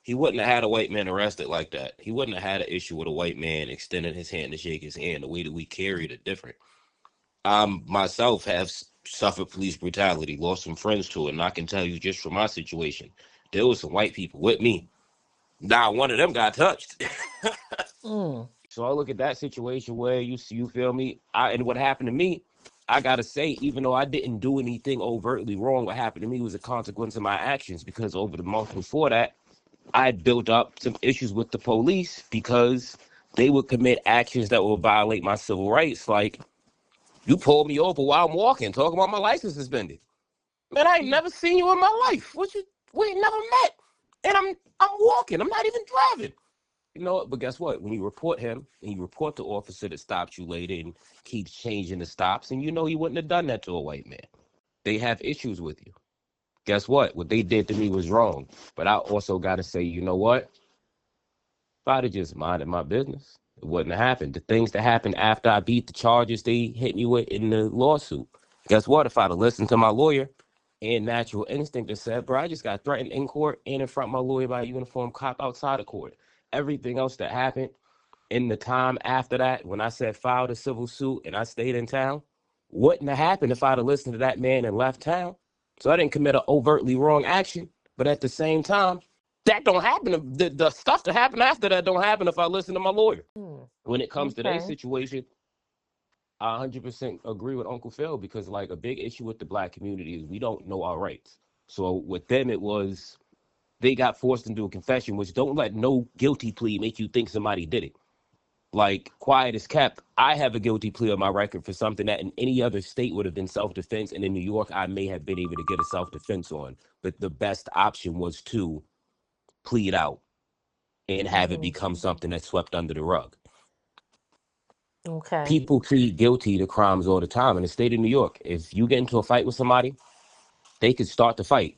He wouldn't have had a white man arrested like that. He wouldn't have had an issue with a white man extending his hand to shake his hand. The way that we carried it different. Myself have suffered police brutality, lost some friends to it, and I can tell you just from my situation, there was some white people with me. Now one of them got touched. Mm. So I look at that situation where you feel me, and what happened to me, I gotta say, even though I didn't do anything overtly wrong, what happened to me was a consequence of my actions because over the month before that, I built up some issues with the police because they would commit actions that would violate my civil rights. Like you pulled me over while I'm walking, talking about my license suspended. Man, I ain't never seen you in my life. We ain't never met. And I'm walking. I'm not even driving. You know what? But guess what? When you report him and you report the officer that stopped you later and keeps changing the stops, and you know he wouldn't have done that to a white man. They have issues with you. Guess what? What they did to me was wrong. But I also got to say, you know what? If I'd have just minded my business, it wouldn't have happened. The things that happened after I beat the charges they hit me with in the lawsuit. Guess what? If I'd have listened to my lawyer and natural instinct and said, bro, I just got threatened in court and in front of my lawyer by a uniformed cop outside of court. Everything else that happened in the time after that, when I said file the civil suit and I stayed in town, wouldn't have happened if I'd have listened to that man and left town. So I didn't commit an overtly wrong action. But at the same time, that don't happen. The stuff that happened after that don't happen if I listen to my lawyer. Mm. When it comes to their Okay. situation, I 100% agree with Uncle Phil because, like, a big issue with the black community is we don't know our rights. So with them, it was they got forced into a confession, which don't let no guilty plea make you think somebody did it. Like, quiet is kept. I have a guilty plea on my record for something that in any other state would have been self-defense, and in New York, I may have been able to get a self-defense on. But the best option was to plead out and have it Hmm. become something that's swept under the rug. Okay. People plead guilty to crimes all the time in the state of New York. If you get into a fight with somebody, they could start the fight.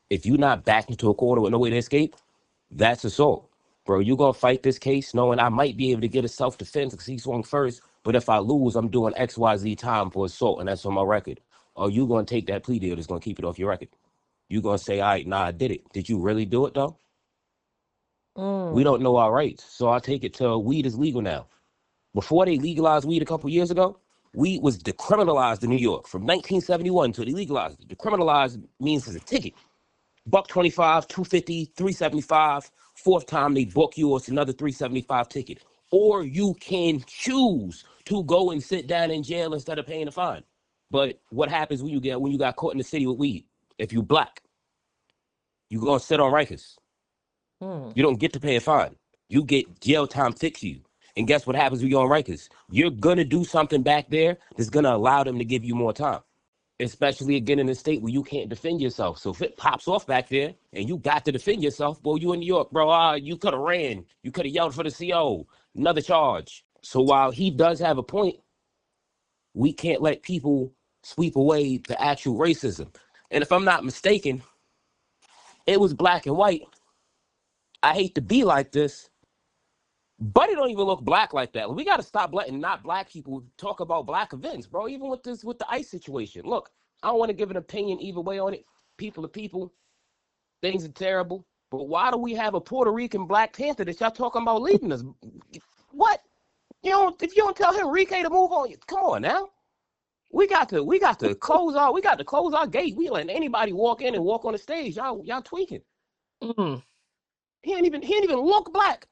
If you're not backed into a corner with no way to escape, that's assault. Bro, you gonna fight this case knowing I might be able to get a self-defense because he swung first, but if I lose, I'm doing XYZ time for assault, and that's on my record. or you gonna take that plea deal that's gonna keep it off your record? You gonna say, all right, nah, I did it. Did you really do it though? We don't know our rights. So I take it to weed is legal now. Before they legalized weed a couple years ago, weed was decriminalized in New York from 1971 until they legalized it. Decriminalized means it's a ticket. $125, $250, $375. Fourth time they book you, it's another $375 ticket. Or you can choose to go and sit down in jail instead of paying a fine. But what happens when you got caught in the city with weed? If you black, you gonna sit on Rikers. You don't get to pay a fine. You get jail time fix you. And guess what happens when you're on Rikers? You're gonna do something back there that's gonna allow them to give you more time. Especially again in a state where you can't defend yourself. So if it pops off back there and you got to defend yourself, boy, you in New York, bro, you could have ran. You could have yelled for the CO. Another charge. So while he does have a point, we can't let people sweep away the actual racism. And if I'm not mistaken, it was black and white. I hate to be like this, but it don't even look black like that. We got to stop letting not black people talk about black events, bro. Even with the ICE situation. Look, I don't want to give an opinion either way on it. People to people, things are terrible. But why do we have a Puerto Rican Black Panther that y'all talking about leaving us? What? If you don't tell Henrique to move on, come on now. We got to close our gate. We letting anybody walk in and walk on the stage. Y'all tweaking. He ain't even look black.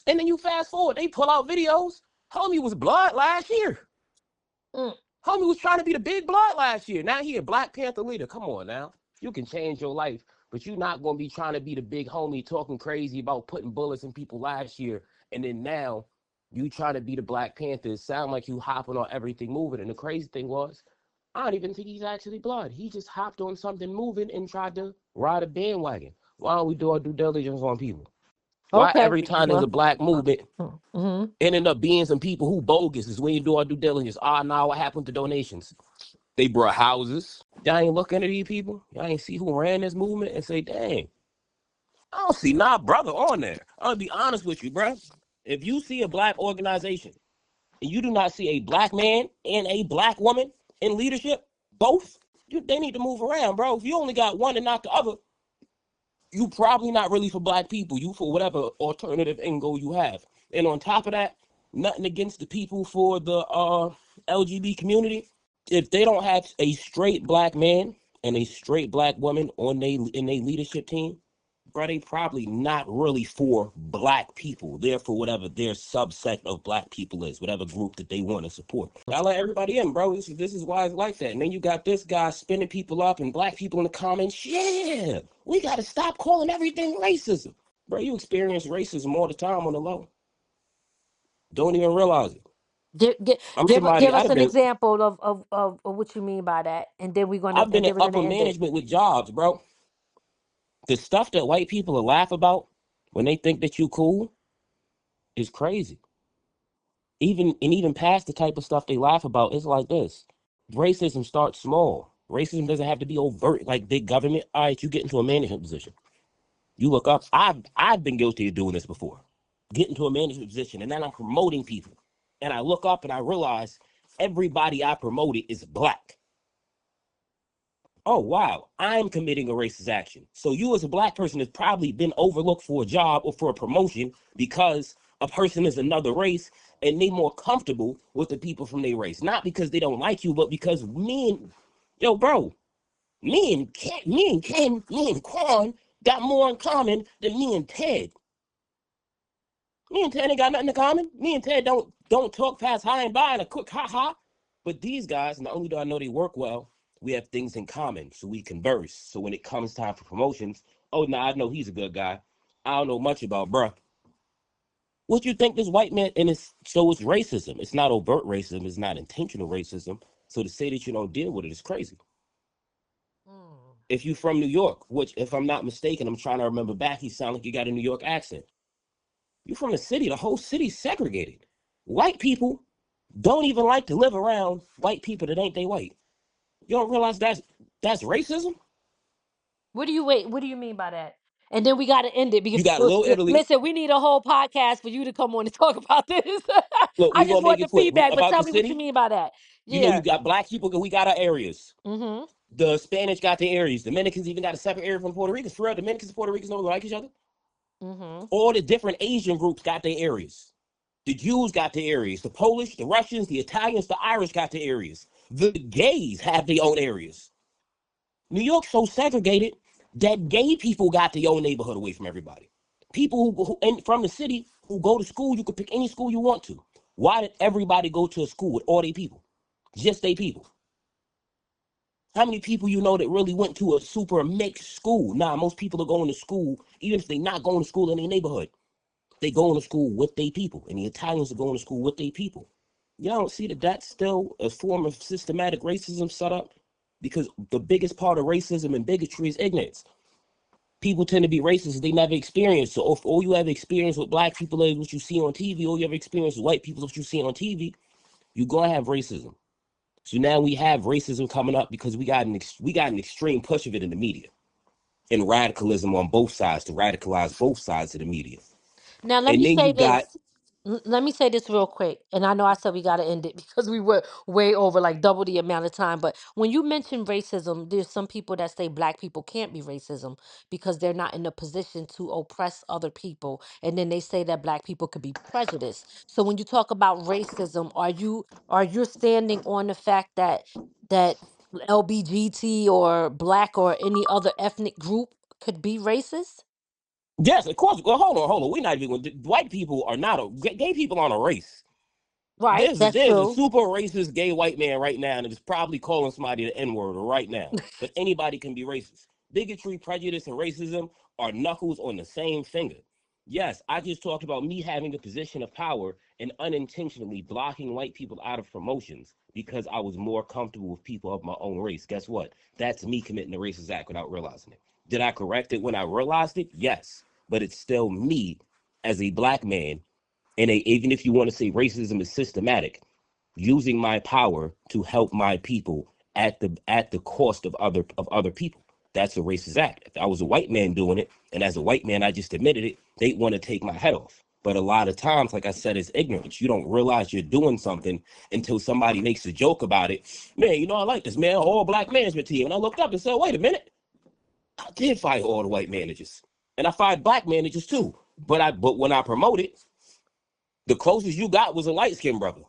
And then you fast forward, they pull out videos. Homie was blood last year. Homie was trying to be the big blood last year. Now he a Black Panther leader. Come on now. You can change your life, but you're not going to be trying to be the big homie talking crazy about putting bullets in people last year. And then now you try to be the Black Panther. It sound like you hopping on everything moving. And the crazy thing was, I don't even think he's actually blood. He just hopped on something moving and tried to ride a bandwagon. Why don't we do our due diligence on people? Why every time there's a black movement, ended up being some people who bogus is when you do our due diligence. Now what happened to donations? They brought houses. Y'all ain't looking at these people. Y'all ain't see who ran this movement and say, dang, I don't see brother on there. I'm gonna be honest with you, bro. If you see a black organization and you do not see a black man and a black woman in leadership, both, they need to move around, bro. If you only got one and not the other, you probably not really for black people. You for whatever alternative end goal you have. And on top of that, nothing against the people for the LGBT community. If they don't have a straight black man and a straight black woman in their leadership team, bro, they probably not really for black people. They're for whatever their subset of black people is, whatever group that they want to support. I let everybody in, bro. This is why it's like that. And then you got this guy spinning people up and black people in the comments. Yeah, we got to stop calling everything racism. Bro, you experience racism all the time on the low. Don't even realize it. Give us an example of what you mean by that, and then we're gonna. I've been in upper management with jobs, bro. The stuff that white people will laugh about when they think that you cool is crazy. Even past the type of stuff they laugh about, it's like this. Racism starts small. Racism doesn't have to be overt like big government. All right, you get into a management position. You look up. I've been guilty of doing this before. Get into a management position, and then I'm promoting people. And I look up and I realize everybody I promoted is black. Oh, wow, I'm committing a racist action. So you as a black person has probably been overlooked for a job or for a promotion because a person is another race and they more comfortable with the people from their race. Not because they don't like you, but because me and Quan got more in common than me and Ted. Me and Ted ain't got nothing in common. Me and Ted don't talk past high and by and a quick ha-ha. But these guys, not only do I know they work well, we have things in common, so we converse. So when it comes time for promotions, I know he's a good guy. I don't know much about bruh. What you think this white man, and it's racism. It's not overt racism. It's not intentional racism. So to say that you don't deal with it is crazy. If you from New York, which if I'm not mistaken, I'm trying to remember back, you sound like you got a New York accent. You from the city, the whole city's segregated. White people don't even like to live around white people that ain't they white. You don't realize that's racism? What do you mean by that? And then we got to end it because You got Little Italy. listen, we need a whole podcast for you to come on and talk about this. Look, I we just gonna make want the it quick feedback, but about tell the me what you city. mean by that. You know, Yeah. you got black people. We got our areas. Mm-hmm. The Spanish got their areas. Dominicans even got a separate area from Puerto Ricans. For real, Dominicans and Puerto Ricans don't like each other. Mm-hmm. All the different Asian groups got their areas. The Jews got their areas. The Polish, the Russians, the Italians, the Irish got their areas. The gays have their own areas. New York's so segregated that gay people got their own neighborhood away from everybody. People and from the city who go to school, you could pick any school you want to. Why did everybody go to a school with all their people? Just their people. How many people you know that really went to a super mixed school? Nah, most people are going to school, even if they're not going to school in their neighborhood. They going to school with their people, and the Italians are going to school with their people. Y'all don't see that that's still a form of systematic racism set up? Because the biggest part of racism and bigotry is ignorance. People tend to be racist, they never experience. So if all you ever experience with black people is what you see on TV, all you ever experience with white people is what you see on TV, you're going to have racism. So now we have racism coming up because we got an extreme push of it in the media and radicalism on both sides to radicalize both sides of the media. Now let And me then say you got this. Let me say this real quick. And I know I said we got to end it because we were way over like double the amount of time. But when you mention racism, there's some people that say black people can't be racism because they're not in a position to oppress other people. And then they say that black people could be prejudiced. So when you talk about racism, are you standing on the fact that LBGT or black or any other ethnic group could be racist? yes, of course. Well, hold on. We're not even white people are not gay people aren't a race. Right, that's There's a true. super racist gay white man right now that is probably calling somebody the N-word right now. But anybody can be racist. Bigotry, prejudice, and racism are knuckles on the same finger. Yes, I just talked about me having a position of power and unintentionally blocking white people out of promotions because I was more comfortable with people of my own race. Guess what? That's me committing a racist act without realizing it. Did I correct it when I realized it? Yes. But it's still me as a black man, and even if you want to say racism is systematic, using my power to help my people at the cost of other people. That's a racist act. If I was a white man doing it, and as a white man I just admitted it, they'd want to take my head off. But a lot of times, like I said, it's ignorance. You don't realize you're doing something until somebody makes a joke about it. Man, you know, I like this, man, all black management team. And I looked up and said, wait a minute, I did fire all the white managers. And I fired black managers too. But when I promoted, the closest you got was a light-skinned brother.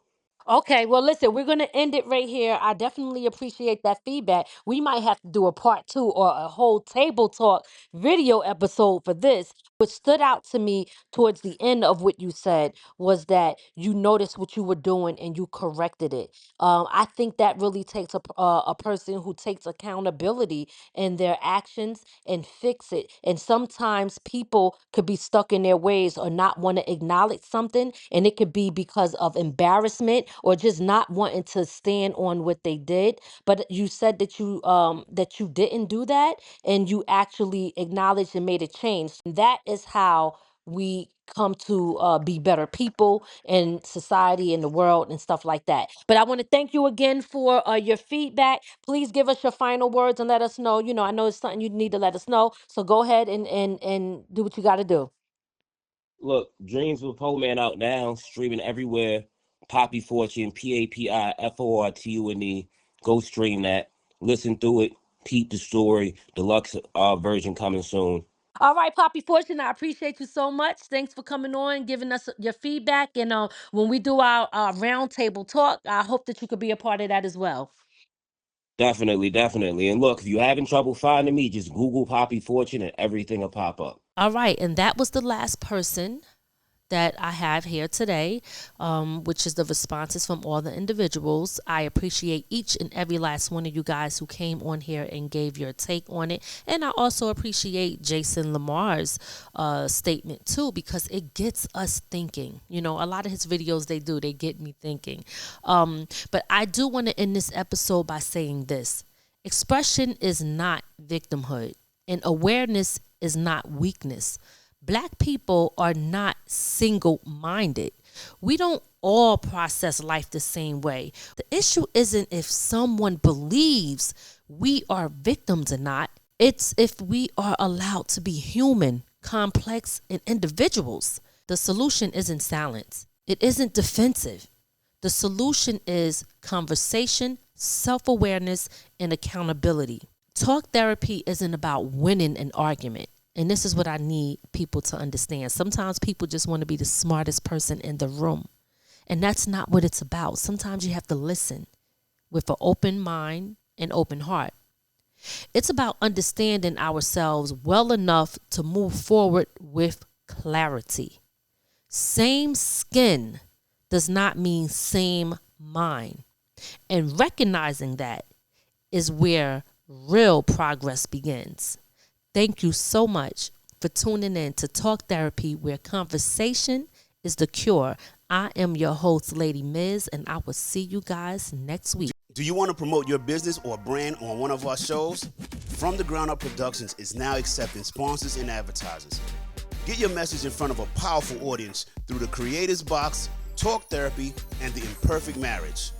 Okay, well, listen, we're going to end it right here. I definitely appreciate that feedback. We might have to do a part 2 or a whole table talk video episode for this. What stood out to me towards the end of what you said was that you noticed what you were doing and you corrected it. I think that really takes a person who takes accountability in their actions and fix it. And sometimes people could be stuck in their ways or not want to acknowledge something, and it could be because of embarrassment or just not wanting to stand on what they did. But you said that you didn't do that, and you actually acknowledged and made a change. And that is how we come to be better people in society, in the world, and stuff like that. But I want to thank you again for your feedback. Please give us your final words and let us know. You know, I know it's something you need to let us know. So go ahead and do what you got to do. Look, Dreams of a Poor Man out now, streaming everywhere. Poppy Fortune, PAPIFORTUNE. Go stream that. Listen through it. Peep the story. Deluxe version coming soon. All right, Poppy Fortune, I appreciate you so much. Thanks for coming on, giving us your feedback. And when we do our roundtable talk, I hope that you could be a part of that as well. Definitely, definitely. And look, if you're having trouble finding me, just Google Poppy Fortune and everything will pop up. All right, and that was the last person that I have here today, which is the responses from all the individuals. I appreciate each and every last one of you guys who came on here and gave your take on it. And I also appreciate Jason Lamar's statement too, because it gets us thinking. You know, a lot of his videos, they get me thinking. But I do want to end this episode by saying this. Expression is not victimhood, and awareness is not weakness. Black people are not single-minded. We don't all process life the same way. The issue isn't if someone believes we are victims or not. It's if we are allowed to be human, complex, and individuals. The solution isn't silence. It isn't defensive. The solution is conversation, self-awareness, and accountability. Talk therapy isn't about winning an argument. And this is what I need people to understand. Sometimes people just want to be the smartest person in the room. And that's not what it's about. Sometimes you have to listen with an open mind and open heart. It's about understanding ourselves well enough to move forward with clarity. Same skin does not mean same mind. And recognizing that is where real progress begins. Thank you so much for tuning in to Talk Therapy, where conversation is the cure. I am your host, Lady Miz, and I will see you guys next week. Do you want to promote your business or brand on one of our shows? From the Ground Up Productions is now accepting sponsors and advertisers. Get your message in front of a powerful audience through the Creators Box, Talk Therapy, and the Imperfect Marriage.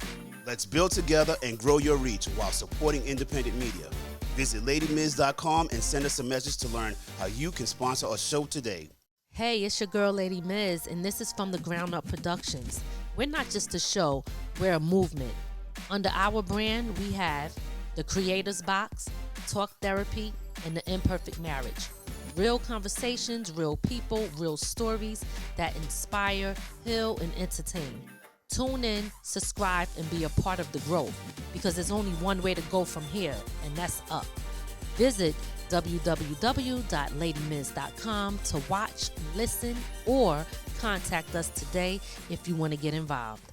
Let's build together and grow your reach while supporting independent media. Visit LadyMiz.com and send us a message to learn how you can sponsor a show today. Hey, it's your girl, Lady Miz, and this is from the Ground Up Productions. We're not just a show, we're a movement. Under our brand, we have the Creators Box, Talk Therapy, and the Imperfect Marriage. Real conversations, real people, real stories that inspire, heal, and entertain. Tune in, subscribe, and be a part of the growth, because there's only one way to go from here, and that's up. Visit www.ladymiz.com to watch, listen, or contact us today if you want to get involved.